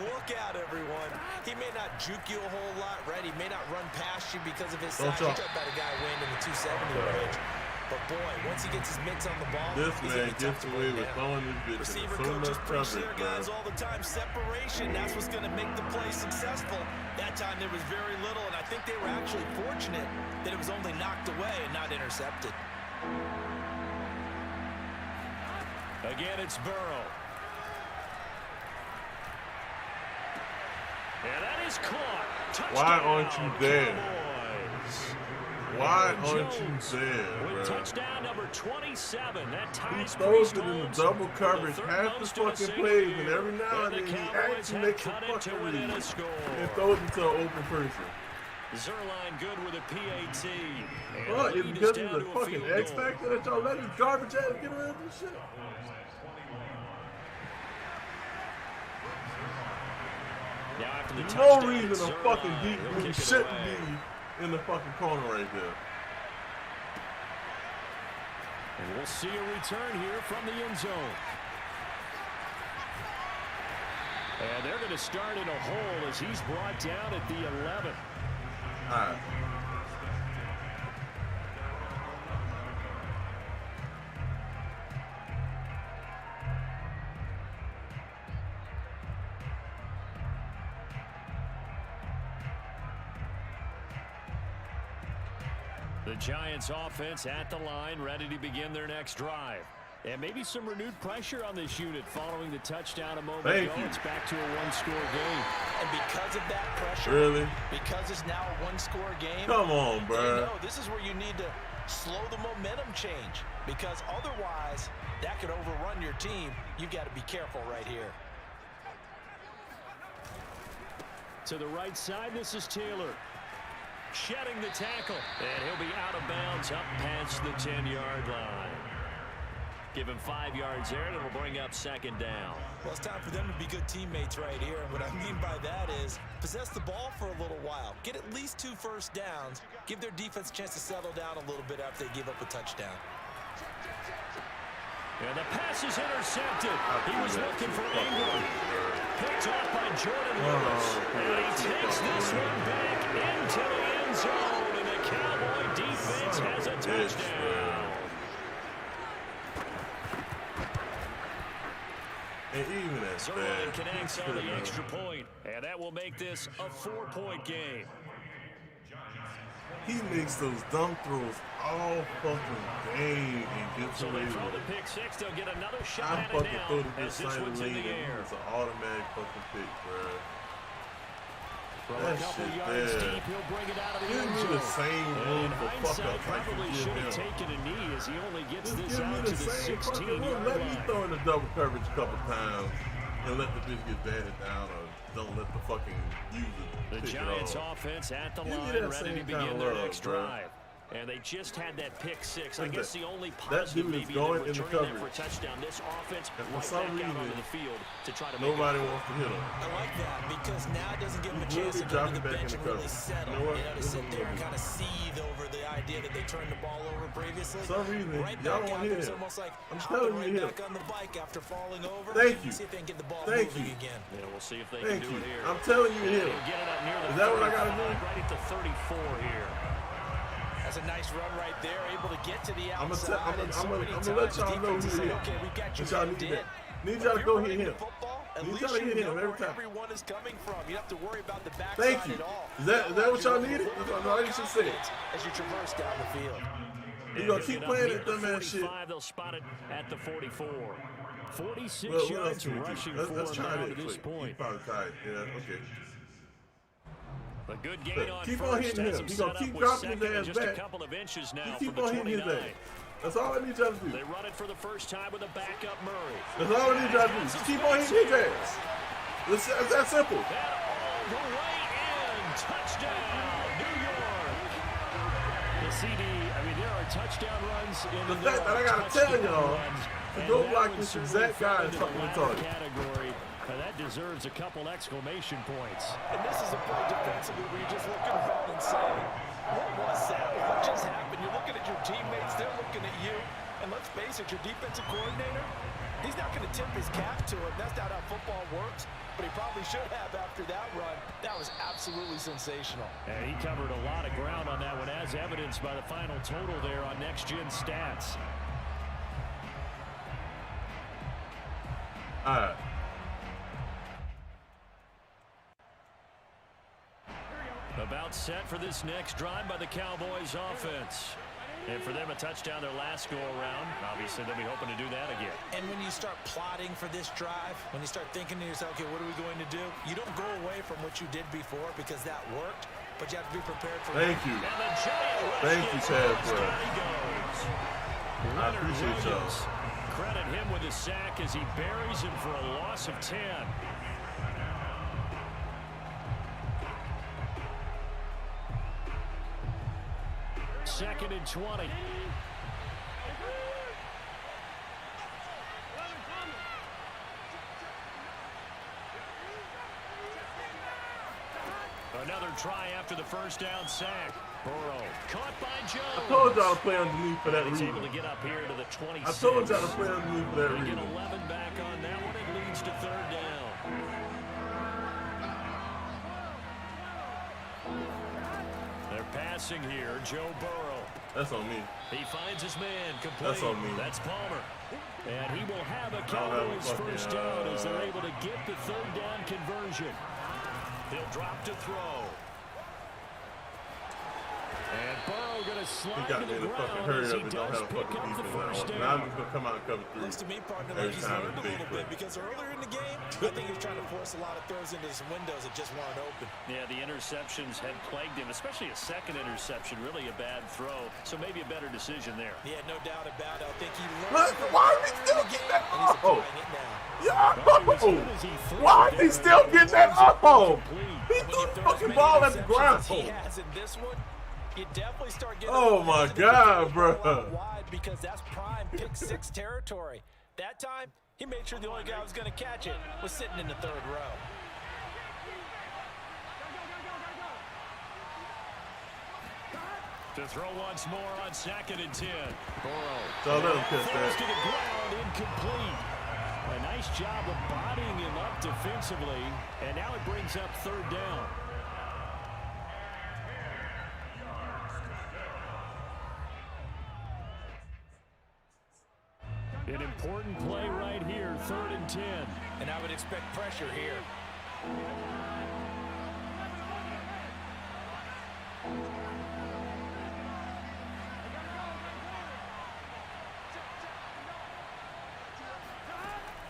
Speaker 2: Look out, everyone. He may not juke you a whole lot, right? He may not run past you because of his size. You're talking about a guy weighing in the 270 range. But, boy, once he gets his mitts on the ball,
Speaker 3: this man gets away with throwing this bitch.
Speaker 2: Receiver coaches preach their guys all the time. Separation, that's what's going to make the play successful. That time there was very little, and I think they were actually fortunate that it was only knocked away and not intercepted.
Speaker 1: Again, it's Burrow. And that is caught. Touchdown.
Speaker 3: Why aren't you there?
Speaker 1: Cowboys.
Speaker 3: Why aren't you there, bro?
Speaker 1: With touchdown number 27. That ties
Speaker 3: He throws
Speaker 1: Priest
Speaker 3: it in the
Speaker 1: Holmes
Speaker 3: double
Speaker 1: for
Speaker 3: coverage
Speaker 1: third
Speaker 3: half the
Speaker 1: most in a
Speaker 3: fucking
Speaker 1: single
Speaker 3: plays,
Speaker 1: year.
Speaker 3: and every now and
Speaker 1: the
Speaker 3: then he
Speaker 1: Cowboys
Speaker 3: actually
Speaker 1: have
Speaker 3: makes a
Speaker 1: cut into
Speaker 3: fucking
Speaker 1: within
Speaker 3: read
Speaker 1: a score.
Speaker 3: and throws it to an open person.
Speaker 1: Zerline good with a PAT. And
Speaker 3: Well,
Speaker 1: the
Speaker 3: it's
Speaker 1: lead is
Speaker 3: because
Speaker 1: down
Speaker 3: he's a
Speaker 1: to a
Speaker 3: fucking
Speaker 1: field
Speaker 3: X
Speaker 1: goal.
Speaker 3: Factor that y'all let his garbage ass get away with this shit.
Speaker 1: Now after the
Speaker 3: No
Speaker 1: touchdown,
Speaker 3: reason
Speaker 1: it's
Speaker 3: to
Speaker 1: Zerline.
Speaker 3: fucking beat
Speaker 1: He'll
Speaker 3: when you
Speaker 1: kick it
Speaker 3: shouldn't
Speaker 1: away.
Speaker 3: be in the fucking corner right there.
Speaker 1: And we'll see a return here from the end zone. And they're going to start in a hole as he's brought down at the 11.
Speaker 3: All right.
Speaker 1: The Giants offense at the line, ready to begin their next drive. And maybe some renewed pressure on this unit following the touchdown a moment ago. It's back to a one-score game.
Speaker 2: And because of that pressure,
Speaker 3: Really?
Speaker 2: because it's now a one-score game,
Speaker 3: Come on,
Speaker 2: they
Speaker 3: bro.
Speaker 2: know this is where you need to slow the momentum change, because otherwise that could overrun your team. You've got to be careful right here.
Speaker 1: To the right side, this is Taylor. Shedding the tackle. And he'll be out of bounds up past the 10-yard line. Give him 5 yards there, and it'll bring up second down.
Speaker 2: Well, it's time for them to be good teammates right here. And what I mean by that is possess the ball for a little while. Get at least 2 first downs. Give their defense a chance to settle down a little bit after they give up a touchdown.
Speaker 1: And the pass is intercepted. He was looking for Ingram. Picked off by Jordan Lewis. And he takes this one back into the end zone. And the Cowboy defense has a touchdown.
Speaker 3: And even at
Speaker 1: Zerline
Speaker 3: that,
Speaker 1: connects on the extra point, and that will make this a 4-point game.
Speaker 3: he makes those dumb throws all fucking game and gets
Speaker 1: So
Speaker 3: away
Speaker 1: they throw
Speaker 3: with
Speaker 1: the
Speaker 3: it.
Speaker 1: pick six. They'll get another shot
Speaker 3: I
Speaker 1: at it
Speaker 3: fucking throw
Speaker 1: now
Speaker 3: the
Speaker 1: as this one's in the air.
Speaker 3: It's an automatic fucking pick, bro.
Speaker 1: From
Speaker 3: That
Speaker 1: a couple
Speaker 3: shit
Speaker 1: yards
Speaker 3: there.
Speaker 1: deep, he'll bring it out of the
Speaker 3: Give
Speaker 1: end
Speaker 3: me
Speaker 1: zone.
Speaker 3: the same room
Speaker 1: In
Speaker 3: for fuck
Speaker 1: hindsight,
Speaker 3: up like
Speaker 1: probably
Speaker 3: you
Speaker 1: should
Speaker 3: give
Speaker 1: have
Speaker 3: him.
Speaker 1: taken a knee as he only gets
Speaker 3: Just
Speaker 1: this
Speaker 3: give me
Speaker 1: out
Speaker 3: the
Speaker 1: to the
Speaker 3: same fucking room.
Speaker 1: 16-yard
Speaker 3: Let me
Speaker 1: line.
Speaker 3: throw in the double coverage a couple times and let the bitch get batted down, or don't let the fucking user
Speaker 1: The
Speaker 3: pick
Speaker 1: Giants
Speaker 3: it off.
Speaker 1: offense at the
Speaker 3: Give me
Speaker 1: line,
Speaker 3: that
Speaker 1: ready to
Speaker 3: same
Speaker 1: begin
Speaker 3: kinda
Speaker 1: their
Speaker 3: love,
Speaker 1: next
Speaker 3: bro.
Speaker 1: drive. And they just had that pick six. I
Speaker 3: Look at
Speaker 1: guess
Speaker 3: that.
Speaker 1: the only
Speaker 3: That
Speaker 1: positive
Speaker 3: dude is
Speaker 1: maybe
Speaker 3: going
Speaker 1: that
Speaker 3: in the
Speaker 1: returning them for a
Speaker 3: coverage.
Speaker 1: touchdown. This offense
Speaker 3: And for
Speaker 1: right
Speaker 3: some
Speaker 1: back out
Speaker 3: reason,
Speaker 1: onto the field to try to make
Speaker 3: Nobody
Speaker 1: it.
Speaker 3: wants to hit him.
Speaker 2: I like that because now it doesn't give them a
Speaker 3: He's
Speaker 2: chance to
Speaker 3: really
Speaker 2: go to
Speaker 3: dropping
Speaker 2: the
Speaker 3: back in
Speaker 2: bench
Speaker 3: the
Speaker 2: and really
Speaker 3: coverage.
Speaker 2: settle.
Speaker 3: You know what?
Speaker 2: To
Speaker 3: This
Speaker 2: sit
Speaker 3: is
Speaker 2: there and
Speaker 3: what
Speaker 2: kind of seethe over the idea that they turned the ball over previously.
Speaker 3: For some reason,
Speaker 2: right
Speaker 3: y'all
Speaker 2: back
Speaker 3: don't
Speaker 2: out
Speaker 3: hit
Speaker 2: there, it's
Speaker 3: him.
Speaker 2: almost like
Speaker 3: I'm
Speaker 2: hopping
Speaker 3: telling
Speaker 2: right
Speaker 3: you, hit
Speaker 2: back on the bike after falling over.
Speaker 3: Thank you.
Speaker 2: See if they can get the ball
Speaker 3: Thank
Speaker 2: moving
Speaker 3: you.
Speaker 2: again.
Speaker 1: Yeah, we'll see if they
Speaker 3: Thank
Speaker 1: can do
Speaker 3: you.
Speaker 1: it here.
Speaker 3: I'm telling you, hit
Speaker 1: He'll
Speaker 3: him.
Speaker 1: get it up near the
Speaker 3: Is that what I gotta
Speaker 1: 35,
Speaker 3: do?
Speaker 1: right at the 34 here.
Speaker 2: That's a nice run right there, able to get to the
Speaker 3: I'm
Speaker 2: outside.
Speaker 3: gonna
Speaker 2: and so many
Speaker 3: let y'all
Speaker 2: times
Speaker 3: know who
Speaker 2: defenses
Speaker 3: he
Speaker 2: say,
Speaker 3: is.
Speaker 2: okay, we got you
Speaker 3: But y'all
Speaker 2: hemmed
Speaker 3: need
Speaker 2: in.
Speaker 3: that. Need
Speaker 2: But
Speaker 3: y'all to
Speaker 2: if
Speaker 3: go
Speaker 2: you're
Speaker 3: hit
Speaker 2: running
Speaker 3: him.
Speaker 2: the football, at
Speaker 3: Need
Speaker 2: least
Speaker 3: y'all to
Speaker 2: you
Speaker 3: hit him
Speaker 2: know
Speaker 3: every
Speaker 2: where
Speaker 3: time.
Speaker 2: everyone is coming from. You don't have to worry about the backside
Speaker 3: Thank you.
Speaker 2: at all.
Speaker 3: Is that what y'all needed? That's all you should say.
Speaker 2: As you traverse down the field.
Speaker 3: You gonna keep playing that dumbass shit?
Speaker 1: 45, they'll spot it at the 44. 46
Speaker 3: Well, what else
Speaker 1: yards
Speaker 3: can we do?
Speaker 1: rushing
Speaker 3: Let's
Speaker 1: for
Speaker 3: try
Speaker 1: him now
Speaker 3: this
Speaker 1: to this
Speaker 3: quick.
Speaker 1: point.
Speaker 3: He probably tired. Yeah, okay.
Speaker 1: A good gain on
Speaker 3: Keep
Speaker 1: first.
Speaker 3: on hitting
Speaker 1: has
Speaker 3: him. He
Speaker 1: set
Speaker 3: gonna
Speaker 1: up
Speaker 3: keep
Speaker 1: with
Speaker 3: dropping his
Speaker 1: second and
Speaker 3: ass
Speaker 1: just
Speaker 3: back.
Speaker 1: a couple of inches now
Speaker 3: You
Speaker 1: from
Speaker 3: keep
Speaker 1: the
Speaker 3: on hitting his
Speaker 1: 29.
Speaker 3: ass. That's all I need y'all to do.
Speaker 1: They run it for the first time with a backup Murray.
Speaker 3: That's all I need y'all to do. Just keep on hitting his ass. It's that simple.
Speaker 1: And all the way in. Touchdown, New York. The CD, I mean, there are touchdown runs.
Speaker 3: The fact that I gotta tell y'all, to go block this exact guy and something retarded.
Speaker 1: Category. That deserves a couple exclamation points.
Speaker 4: And this is a play defensively where you're just looking around and saying, what was that? What just happened? You're looking at your teammates, they're looking at you. And let's face it, your defensive coordinator, he's not going to tip his cap to him. That's not how football works. But he probably should have after that run. That was absolutely sensational.
Speaker 1: And he covered a lot of ground on that one, as evidenced by the final total there on Next Gen Stats.
Speaker 3: All right.
Speaker 1: About set for this next drive by the Cowboys offense. And for them, a touchdown their last go-around. Obviously, they'll be hoping to do that again.
Speaker 2: And when you start plotting for this drive, when you start thinking to yourself, okay, what are we going to do? You don't go away from what you did before because that worked, but you have to be prepared for
Speaker 3: Thank you. Thank you, Chad. I appreciate y'all.
Speaker 1: Credit him with a sack as he buries him for a loss of 10. Second and 20. Another try after the first down sack. Burrow caught by Jones.
Speaker 3: I told y'all to play underneath for that
Speaker 1: He's
Speaker 3: reason.
Speaker 1: able to get up here to the 26.
Speaker 3: I told y'all to play underneath for that
Speaker 1: They
Speaker 3: reason.
Speaker 1: get 11 back on that one. It leads to third down. They're passing here. Joe Burrow.
Speaker 3: That's on me.
Speaker 1: He finds his man complete.
Speaker 3: That's on me.
Speaker 1: That's Palmer. And he will have a Cowboys first down as they're able to get the third down conversion. He'll drop to throw. And Burrow going to
Speaker 3: He
Speaker 1: slide
Speaker 3: got
Speaker 1: to
Speaker 3: me
Speaker 1: the
Speaker 3: in the fucking
Speaker 1: ground
Speaker 3: hurry
Speaker 1: as
Speaker 3: up
Speaker 1: he
Speaker 3: and don't
Speaker 1: does
Speaker 3: have a
Speaker 1: pick
Speaker 3: fucking
Speaker 1: up the
Speaker 3: defense
Speaker 1: first
Speaker 3: now.
Speaker 1: down.
Speaker 3: Now I'm just gonna come out and cover three.
Speaker 2: Looks to me, partner,
Speaker 3: Every
Speaker 2: like he's
Speaker 3: time
Speaker 2: learned a
Speaker 3: it's big
Speaker 2: little
Speaker 3: play.
Speaker 2: bit because earlier in the game, I think he was trying to force a lot of throws into some windows that just weren't open.
Speaker 1: Yeah, the interceptions had plagued him, especially a second interception, really a bad throw. So maybe a better decision there.
Speaker 2: Yeah, no doubt about it. I think he
Speaker 3: What?
Speaker 2: learned
Speaker 3: Why are we still
Speaker 2: the
Speaker 3: getting
Speaker 2: game,
Speaker 3: that
Speaker 2: and he's
Speaker 3: off?
Speaker 2: applying it now.
Speaker 3: Yo! Why is he still getting that off? He threw the fucking ball at the ground.
Speaker 4: He has in this one, you definitely start getting
Speaker 3: Oh my God, bro.
Speaker 4: wide because that's prime pick six territory. That time, he made sure the only guy who was going to catch it was sitting in the third row.
Speaker 1: To throw once more on second and 10. Burrow.
Speaker 3: So let him catch
Speaker 1: Falls to
Speaker 3: that.
Speaker 1: the ground, incomplete. A nice job of bodying him up defensively, and now it brings up third down. An important play right here, third and 10.
Speaker 4: And I would expect pressure here.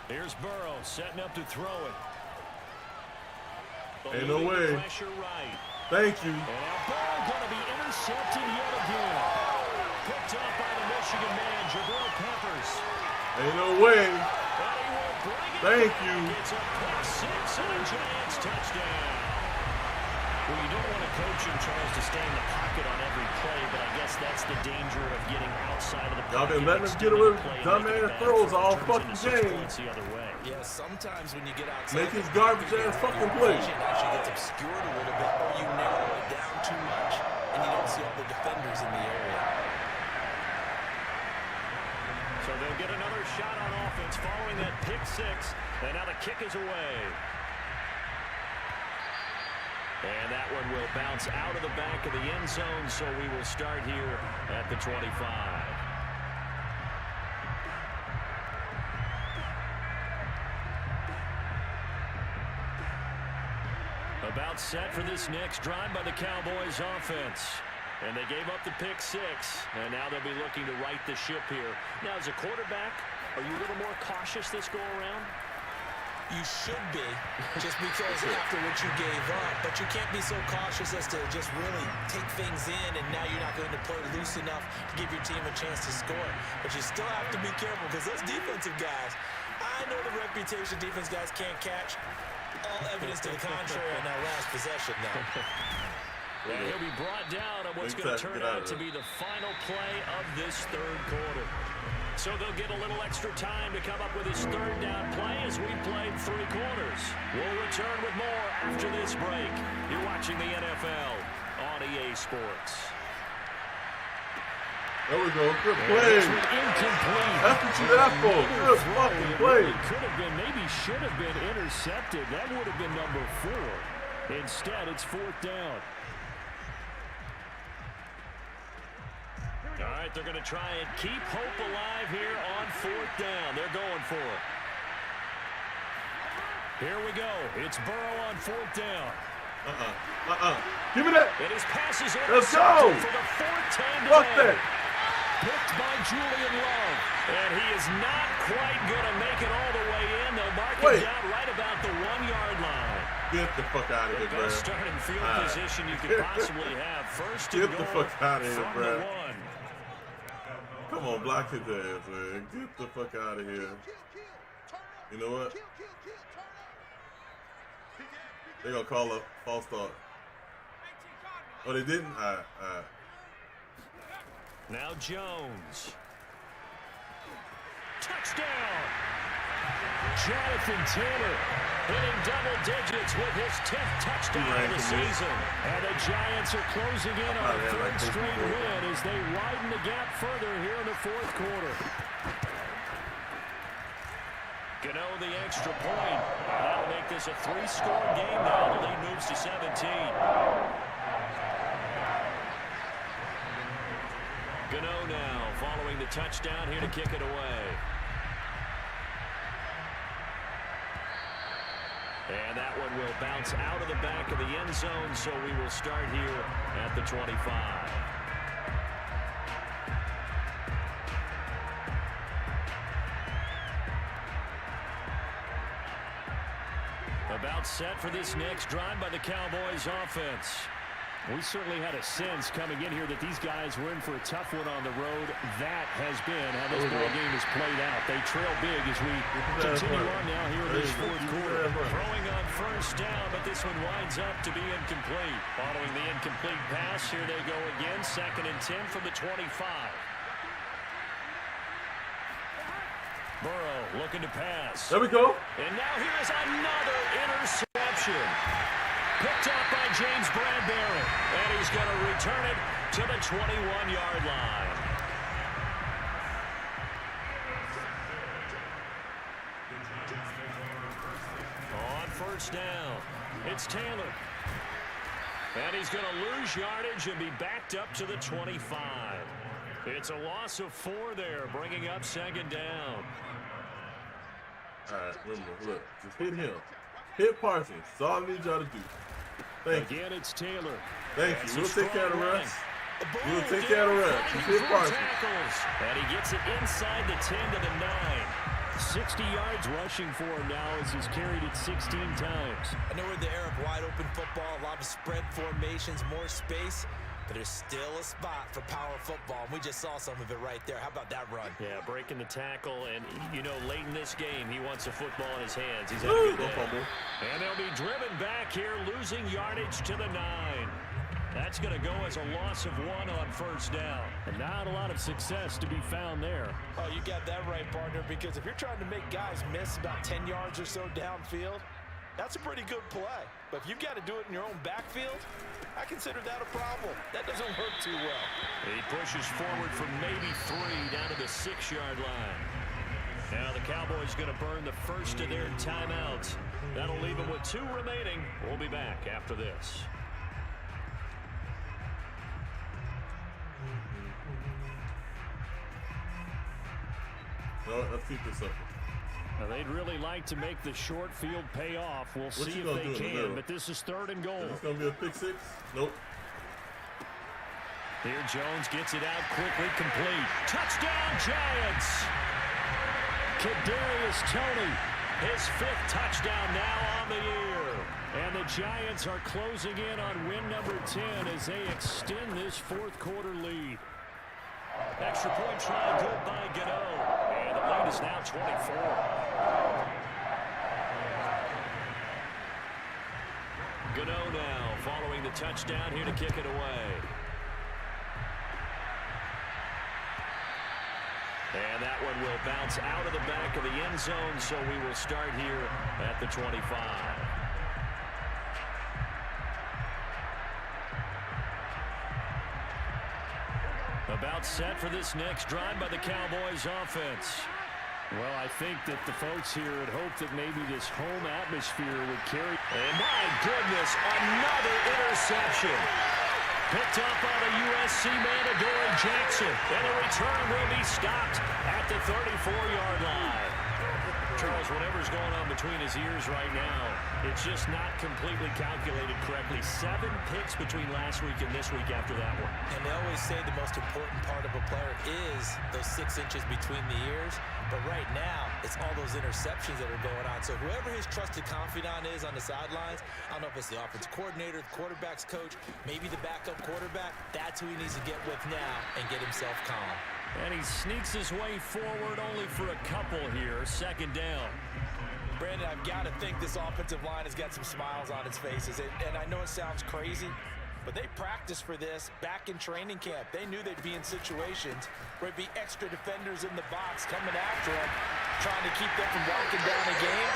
Speaker 1: Here's Burrow setting up to throw it.
Speaker 3: Ain't no way.
Speaker 1: Pressure right.
Speaker 3: Thank you.
Speaker 1: And now Burrow going to be intercepted yet again. Picked up by the Michigan man, Jabril Peppers.
Speaker 3: Ain't no way.
Speaker 1: But he will bring it
Speaker 3: Thank
Speaker 1: back.
Speaker 3: you.
Speaker 1: It's a pick six and a Giants touchdown. Well, you don't want a coach in Charles to stay in the pocket on every play, but I guess that's the danger of getting outside of the pocket.
Speaker 3: Y'all been letting him get away with dumbass throws all fucking game.
Speaker 1: The other way.
Speaker 2: Yeah, sometimes when you get outside,
Speaker 3: Make his garbage ass fucking play.
Speaker 2: vision actually gets obscured a little bit, or you narrow it down too much, and you don't see all the defenders in the area.
Speaker 1: So they'll get another shot on offense following that pick six, and now the kick is away. And that one will bounce out of the back of the end zone, so we will start here at the 25. About set for this next drive by the Cowboys offense. And they gave up the pick six, and now they'll be looking to right the ship here. Now, as a quarterback, are you a little more cautious this go-around?
Speaker 2: You should be, just because after what you gave up, but you can't be so cautious as to just really take things in, and now you're not going to play loose enough to give your team a chance to score. But you still have to be careful, because those defensive guys, I know the reputation defense guys can't catch. All evidence to the contrary on that last possession, though.
Speaker 1: And he'll be brought down on what's going to turn out to be the final play of this third quarter. So they'll get a little extra time to come up with his third down play as we played 3 quarters. We'll return with more after this break. You're watching the NFL on EA Sports.
Speaker 3: There we go. Good play.
Speaker 1: Incomplete.
Speaker 3: That's what you got for. Good fucking play.
Speaker 1: Really could have been, maybe should have been intercepted. That would have been number 4. Instead, it's 4th down. All right, they're going to try and keep hope alive here on 4th down. They're going for it. Here we go. It's Burrow on 4th down.
Speaker 3: Give me that.
Speaker 1: And his pass is
Speaker 3: Let's go.
Speaker 1: for the 4th time
Speaker 3: Fuck
Speaker 1: today.
Speaker 3: that.
Speaker 1: Picked by Julian Love. And he is not quite going to make it all the way in. They'll mark him down right about the 1-yard line.
Speaker 3: Get the fuck out of here, bro.
Speaker 1: Best starting field position you could possibly have. First and
Speaker 3: Get
Speaker 1: goal
Speaker 3: the fuck out of here,
Speaker 1: from
Speaker 3: bro.
Speaker 1: the 1.
Speaker 3: Come on, block his ass, man. Get the fuck out of here. You know what? They're going to call a false start. Oh, they didn't? All right.
Speaker 1: Now Jones. Touchdown! Jonathan Taylor hitting double digits with his 10th touchdown of the season. And the Giants are closing in on a 3rd straight win as they widen the gap further here in the 4th quarter. Gano the extra point. That'll make this a 3-score game now. The lead moves to 17. Gano now following the touchdown here to kick it away. And that one will bounce out of the back of the end zone, so we will start here at the 25. About set for this next drive by the Cowboys offense. We certainly had a sense coming in here that these guys were in for a tough one on the road. That has been how this ball game has played out. They trail big as we continue on now here in this 4th quarter. Throwing on 1st down, but this one winds up to be incomplete. Following the incomplete pass, here they go again. 2nd and 10 from the 25. Burrow looking to pass.
Speaker 3: There we go.
Speaker 1: And now here's another interception. Picked up by James Bradbury. And he's going to return it to the 21-yard line. On 1st down, it's Taylor. And he's going to lose yardage and be backed up to the 25. It's a loss of 4 there, bringing up 2nd down.
Speaker 3: All right, remember, look, just hit him. Hit Parsons. That's all I need y'all to do. Thank you.
Speaker 1: Again, it's Taylor.
Speaker 3: Thank you. We'll take care of the rest. We'll take care of the rest. Just hit Parsons.
Speaker 1: And he gets it inside the 10 to the 9. 60 yards rushing for him now as he's carried it 16 times.
Speaker 2: I know we're in the era of wide-open football, a lot of spread formations, more space, but there's still a spot for power football, and we just saw some of it right there. How about that run?
Speaker 1: Yeah, breaking the tackle, and, you know, late in this game, he wants a football in his hands. He's had a good day. And they'll be driven back here, losing yardage to the 9. That's going to go as a loss of 1 on 1st down. And not a lot of success to be found there.
Speaker 4: Oh, you got that right, partner, because if you're trying to make guys miss about 10 yards or so downfield, that's a pretty good play. But if you've got to do it in your own backfield, I consider that a problem. That doesn't work too well.
Speaker 1: He pushes forward from maybe 3 down to the 6-yard line. Now the Cowboys going to burn the first of their timeouts. That'll leave them with 2 remaining. We'll be back after this.
Speaker 3: No, let's keep this up.
Speaker 1: Now they'd really like to make the short field pay off. We'll see if they can, but this is 3rd and goal.
Speaker 3: Is this going to be a pick 6? Nope.
Speaker 1: Here Jones gets it out quickly, complete. Touchdown, Giants! Kadarius Toney, his 5th touchdown now on the year. And the Giants are closing in on win number 10 as they extend this 4th quarter lead. Extra point try good by Gano. And the lead is now 24. Gano now following the touchdown here to kick it away. And that one will bounce out of the back of the end zone, so we will start here at the 25. About set for this next drive by the Cowboys offense. Well, I think that the folks here had hoped that maybe this home atmosphere would carry. And my goodness, another interception. Picked up by the USC man, Adoree Jackson. And the return will be stopped at the 34-yard line. Charles, whatever's going on between his ears right now, it's just not completely calculated correctly. 7 picks between last week and this week after that one.
Speaker 2: And they always say the most important part of a player is those 6 inches between the ears. But right now, it's all those interceptions that are going on. So whoever his trusted confidant is on the sidelines, I don't know if it's the offensive coordinator, the quarterback's coach, maybe the backup quarterback, that's who he needs to get with now and get himself calm.
Speaker 1: And he sneaks his way forward only for a couple here. Second down.
Speaker 4: Brandon, I've got to think this offensive line has got some smiles on its faces. And I know it sounds crazy, but they practiced for this back in training camp. They knew they'd be in situations where it'd be extra defenders in the box coming after them, trying to keep them from walking down a game.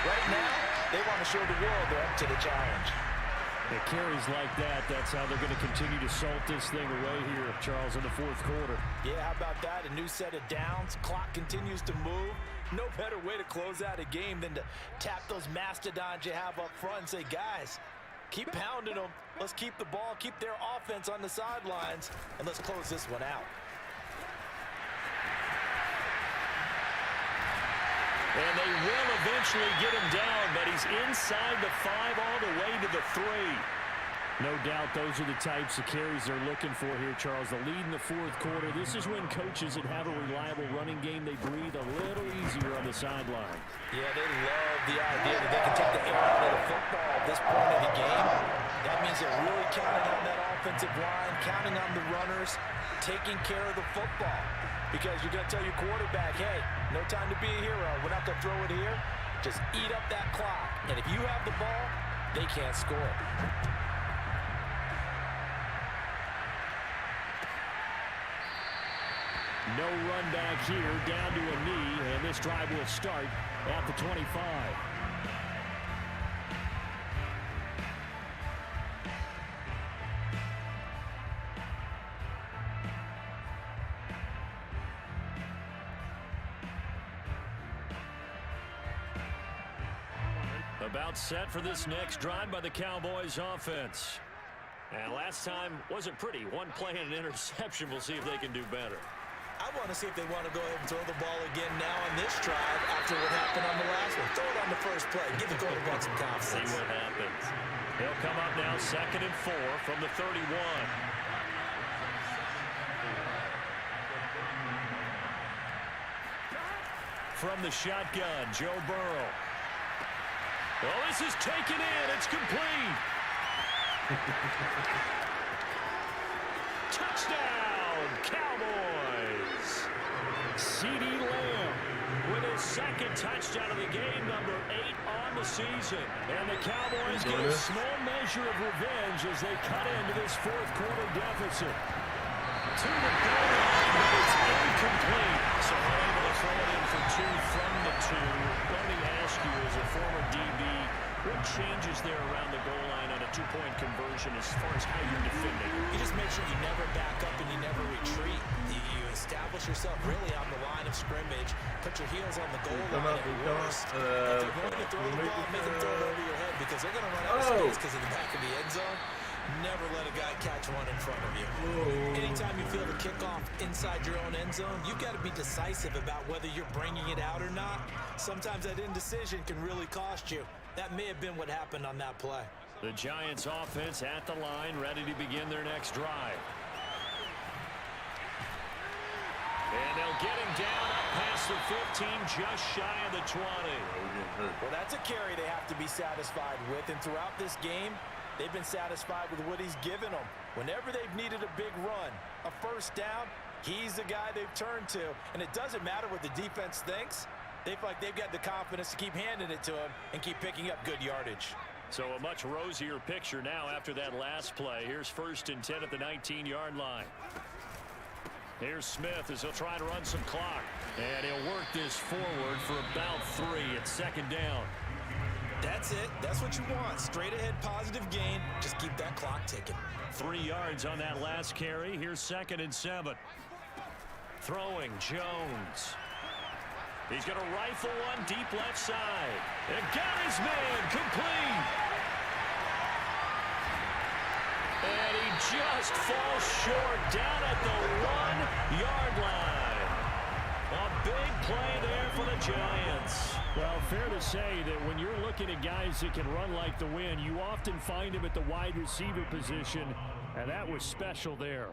Speaker 4: Right now, they want to show the world they're up to the challenge.
Speaker 1: It carries like that. That's how they're going to continue to salt this thing away here, Charles, in the fourth quarter.
Speaker 4: Yeah, how about that? A new set of downs. Clock continues to move. No better way to close out a game than to tap those mastodons you have up front and say, guys, keep pounding them. Let's keep the ball, keep their offense on the sidelines, and let's close this one out.
Speaker 1: And they will eventually get him down, but he's inside the 5 all the way to the 3. No doubt those are the types of carries they're looking for here, Charles. The lead in the fourth quarter. This is when coaches that have a reliable running game, they breathe a little easier on the sideline.
Speaker 4: Yeah, they love the idea that they can take the air out of the football at this point of the game. That means they're really counting on that offensive line, counting on the runners, taking care of the football. Because you're going to tell your quarterback, hey, no time to be a hero. We're not going to throw it here. Just eat up that clock. And if you have the ball, they can't score.
Speaker 1: No run back here, down to a knee, and this drive will start at the 25. About set for this next drive by the Cowboys offense. And last time wasn't pretty. One play and an interception. We'll see if they can do better.
Speaker 2: I want to see if they want to go ahead and throw the ball again now on this drive after what happened on the last one. Throw it on the first play. Give the quarterback some confidence.
Speaker 1: See what happens. He'll come up now 2nd and 4 from the 31. From the shotgun, Joe Burrow. Well, this is taken in. It's complete. Touchdown, Cowboys. CeeDee Lamb with his 2nd touchdown of the game, number 8 on the season. And the Cowboys get a small measure of revenge as they cut into this fourth quarter deficit. To the goal line, but it's incomplete. So they're able to throw it in for 2 from the 2. Let me ask you, as a former DB, what changes there around the goal line on a 2-point conversion as far as how you're defending?
Speaker 2: You just make sure you never back up and you never retreat. You establish yourself really on the line of scrimmage. Put your heels on the goal line at worst. If they're going to throw the ball, make them throw it over your head because they're going to run out of space because of the back of the end zone. Never let a guy catch one in front of you. Anytime you feel the kickoff inside your own end zone, you've got to be decisive about whether you're bringing it out or not. Sometimes that indecision can really cost you. That may have been what happened on that play.
Speaker 1: The Giants offense at the line, ready to begin their next drive. And they'll get him down up past the 15, just shy of the 20.
Speaker 4: Well, that's a carry they have to be satisfied with. And throughout this game, they've been satisfied with what he's given them. Whenever they've needed a big run, a first down, he's the guy they've turned to. And it doesn't matter what the defense thinks. They feel like they've got the confidence to keep handing it to him and keep picking up good yardage.
Speaker 1: So a much rosier picture now after that last play. Here's 1st and 10 at the 19-yard line. Here's Smith as he'll try to run some clock. And he'll work this forward for about 3 at second down.
Speaker 2: That's it. That's what you want. Straight ahead positive gain. Just keep that clock ticking.
Speaker 1: 3 yards on that last carry. Here's 2nd and 7. Throwing Jones. He's going to rifle one deep left side. And got his man complete. And he just falls short down at the 1-yard line. A big play there for the Giants.
Speaker 5: Well, fair to say that when you're looking at guys that can run like the wind, you often find them at the wide receiver position, and that was special there.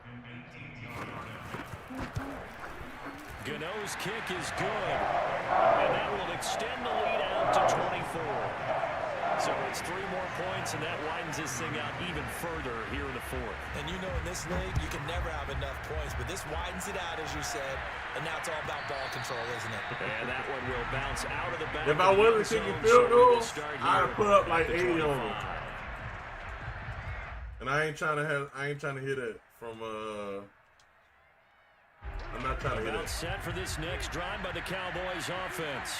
Speaker 1: Gano's kick is good, and that will extend the lead out to 24. So it's 3 more points, and that widens this thing out even further here in the 4th.
Speaker 2: And you know in this league, you can never have enough points, but this widens it out, as you said, and now it's all about ball control, isn't it?
Speaker 1: And that one will bounce out of the back.
Speaker 3: If I wasn't kicking field goals, I'd put up like 80 on them. And I ain't trying to hit it from I'm not trying to hit it.
Speaker 1: Set for this next drive by the Cowboys offense.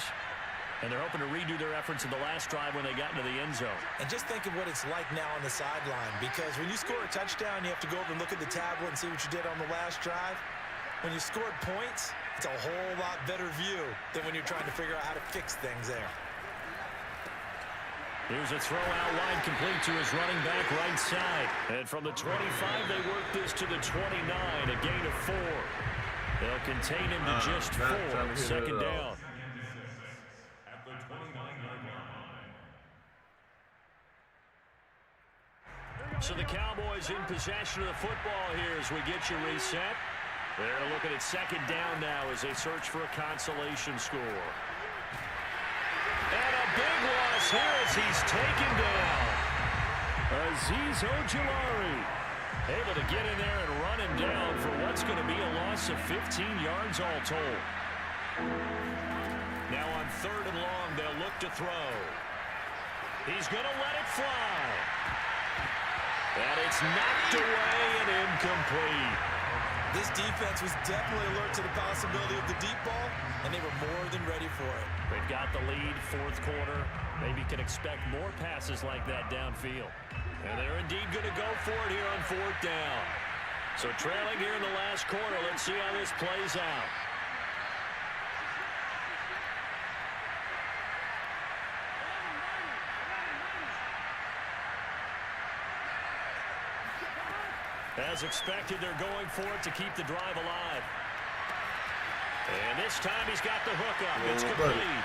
Speaker 1: And they're hoping to redo their efforts in the last drive when they got into the end zone.
Speaker 2: And just think of what it's like now on the sideline, because when you score a touchdown, you have to go over and look at the tablet and see what you did on the last drive. When you scored points, it's a whole lot better view than when you're trying to figure out how to fix things there.
Speaker 1: Here's a throw out wide complete to his running back right side. And from the 25, they work this to the 29, a gain of 4. They'll contain him to just 4, 2nd down. So the Cowboys in possession of the football here as we get you reset. They're looking at 2nd down now as they search for a consolation score. And a big loss here as he's taken down.
Speaker 5: Azeez Ojulari
Speaker 1: able to get in there and run him down for what's going to be a loss of 15 yards all told. Now on 3rd and long, they'll look to throw. He's going to let it fly. And it's knocked away and incomplete.
Speaker 2: This defense was definitely alert to the possibility of the deep ball, and they were more than ready for it.
Speaker 1: They've got the lead, 4th quarter. Maybe can expect more passes like that downfield. And they're indeed going to go for it here on 4th down. So trailing here in the last quarter, let's see how this plays out. As expected, they're going for it to keep the drive alive. And this time he's got the hook up. It's complete.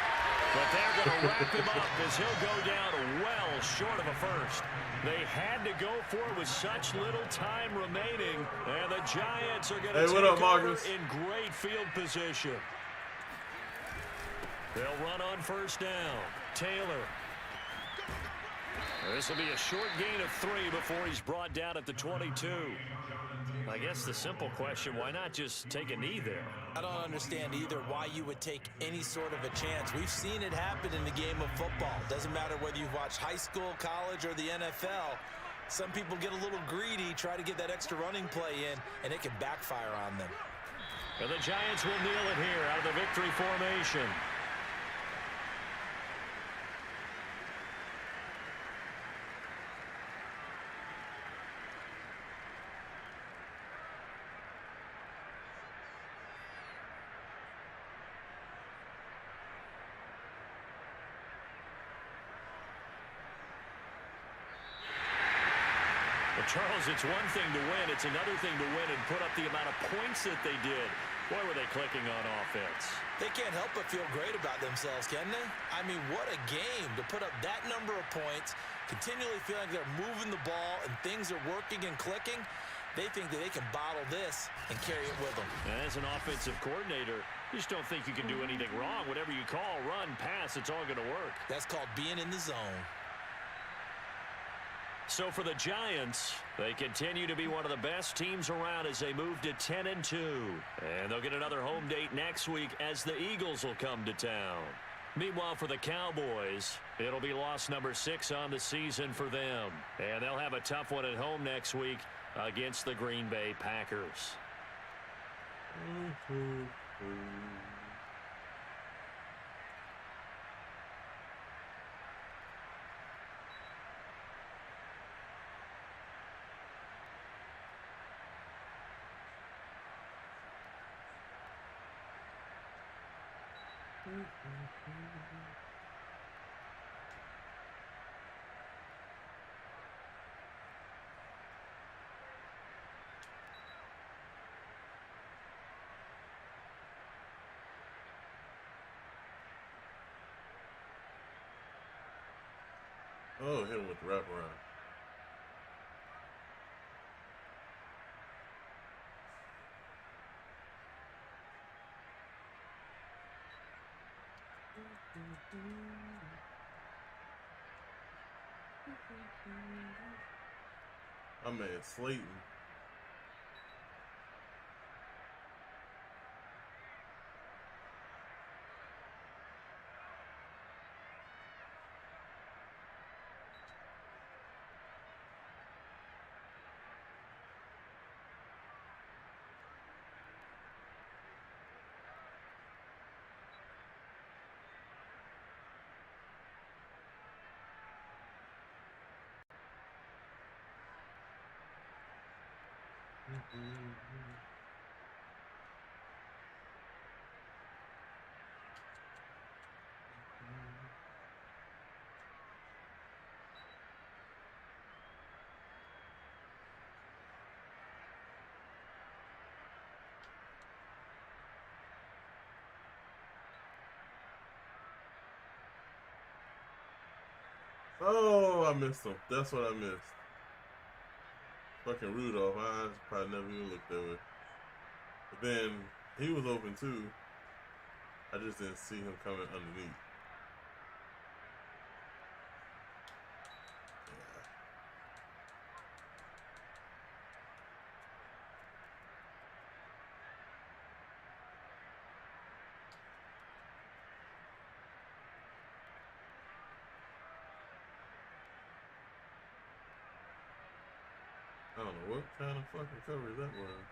Speaker 1: But they're going to wrap him up as he'll go down well short of a first. They had to go for it with such little time remaining. And the Giants are going to take over in great field position. They'll run on 1st down. Taylor. This will be a short gain of 3 before he's brought down at the 22. I guess the simple question, why not just take a knee there?
Speaker 2: I don't understand either why you would take any sort of a chance. We've seen it happen in the game of football. Doesn't matter whether you've watched high school, college, or the NFL. Some people get a little greedy, try to get that extra running play in, and it can backfire on them.
Speaker 1: And the Giants will kneel it here out of the victory formation. Charles, it's one thing to win. It's another thing to win and put up the amount of points that they did. Boy, were they clicking on offense.
Speaker 2: They can't help but feel great about themselves, can they? I mean, what a game to put up that number of points, continually feeling they're moving the ball and things are working and clicking. They think that they can bottle this and carry it with them.
Speaker 1: And as an offensive coordinator, you just don't think you can do anything wrong. Whatever you call, run, pass, it's all going to work.
Speaker 2: That's called being in the zone.
Speaker 1: So for the Giants, they continue to be one of the best teams around as they move to 10-2. And they'll get another home date next week as the Eagles will come to town. Meanwhile, for the Cowboys, it'll be loss number 6 on the season for them. And they'll have a tough one at home next week against the Green Bay Packers.
Speaker 3: Oh, hit him with the wraparound. My man Slayton. Oh, I missed him. That's what I missed. Fucking Rudolph. I probably never even looked that way. But then he was open too. I just didn't see him coming underneath. I don't know what kind of fucking coverage that was.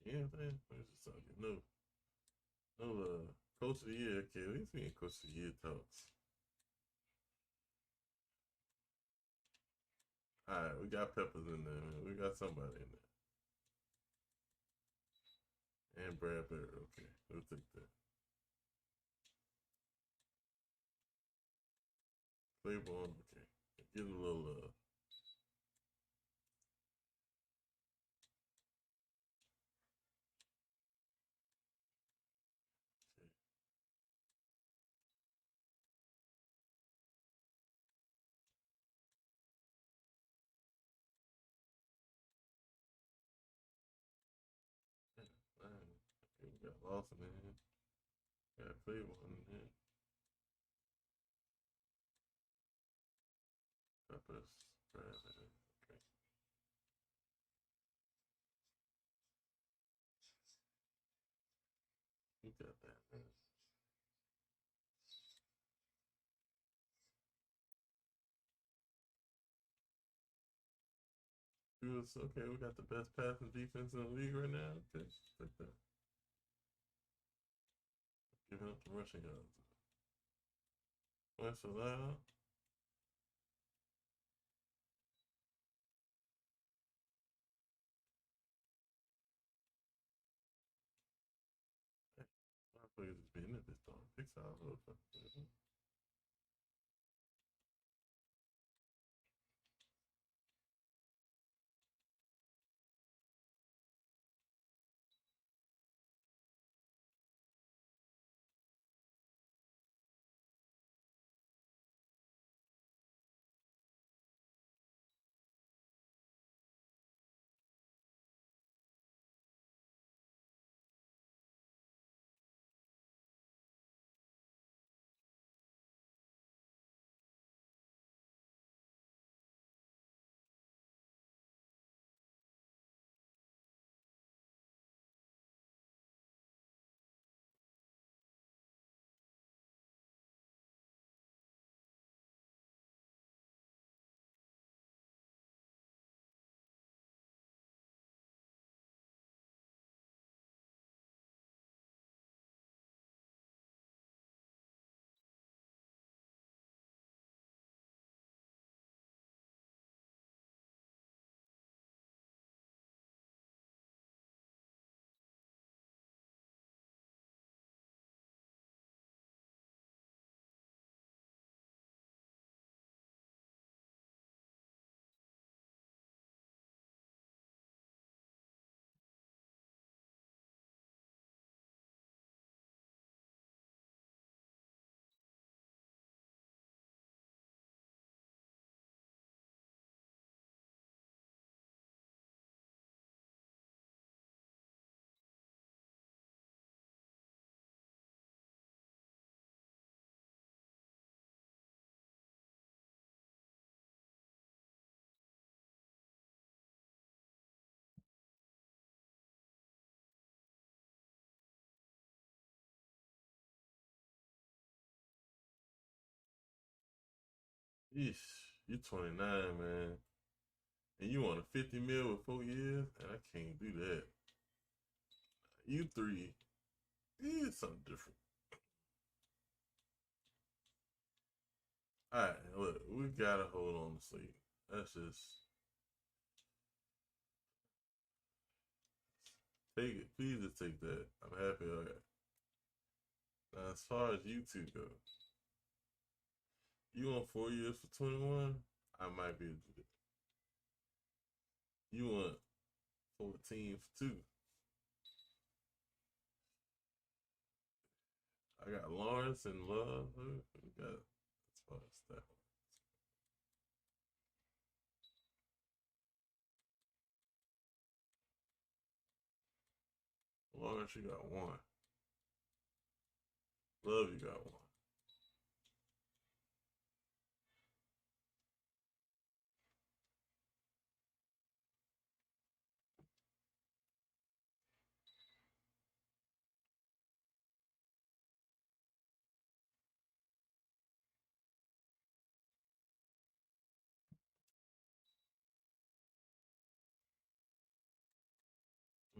Speaker 3: Yeah, man. Where's the talking? No, coach of the year. Okay, at least we ain't coach of the year talks. Alright, we got Peppers in there, man. We got somebody in there. And Bradbury. Okay, we'll take that. Claiborne, okay. Give him a little okay, we got Lawson in here. Got Claiborne in here. Peppers, Bradbury. Okay. We got that, man. Okay, we got the best passing defense in the league right now. Okay, like that. Giving up the rushing yards. What's allowed? My players just being at this time. Picks out of Yeesh, you 29, man. And you want a 50 mil with 4 years? And I can't do that. You 3. It's something different. Alright, look, we gotta hold on to sleep. That's just take it. Please just take that. I'm happy. Okay. Now, as far as you two go, you want 4 years for 21? I might be able to do that. You want 14 for 2? I got Lawrence and Love. We got as far as that one. Lawrence, you got 1. Love, you got 1.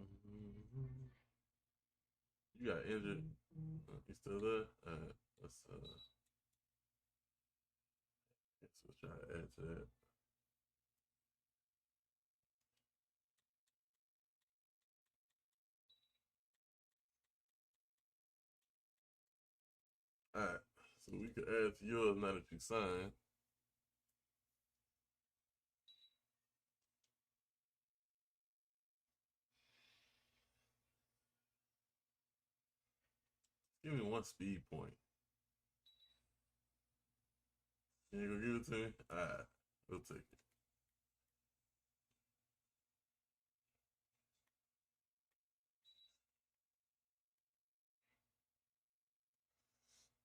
Speaker 3: Mm-hmm. You got injured. You still there? Let's let's try to add to that. Alright, so we could add to yours now that you signed. Give me 1 speed point. Can you go give it to me? Alright, we'll take it.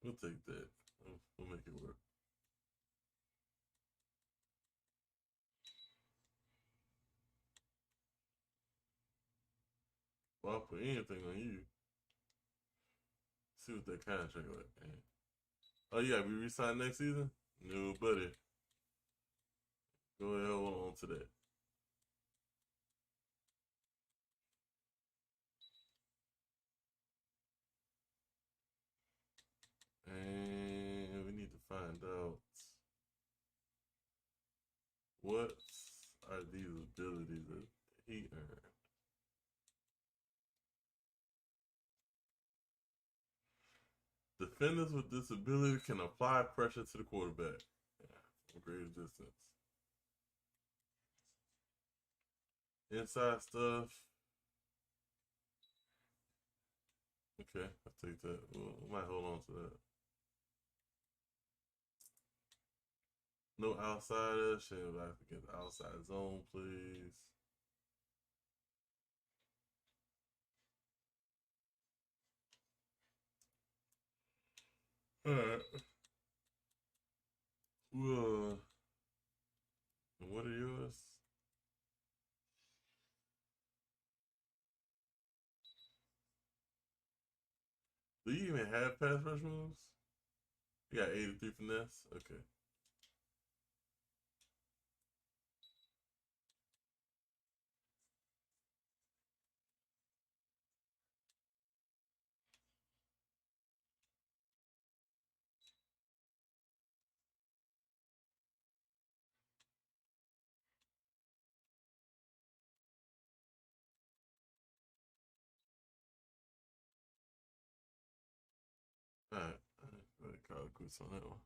Speaker 3: We'll take that. We'll make it work. Well, I'll put anything on you. See what that contract like, man. Oh yeah, we resign next season? No, buddy. Go ahead, hold on to that. find out what are these abilities that he earned. Defenders with this ability can apply pressure to the quarterback from greater distance. Inside stuff. Okay, I'll take that. We might hold on to that. No outsiders. Shane would like to get the outside zone, please. Alright. Well, and what are yours? Do you even have pass rush moves? You got 83 finesse? Okay. Alright. Call it quits on that one.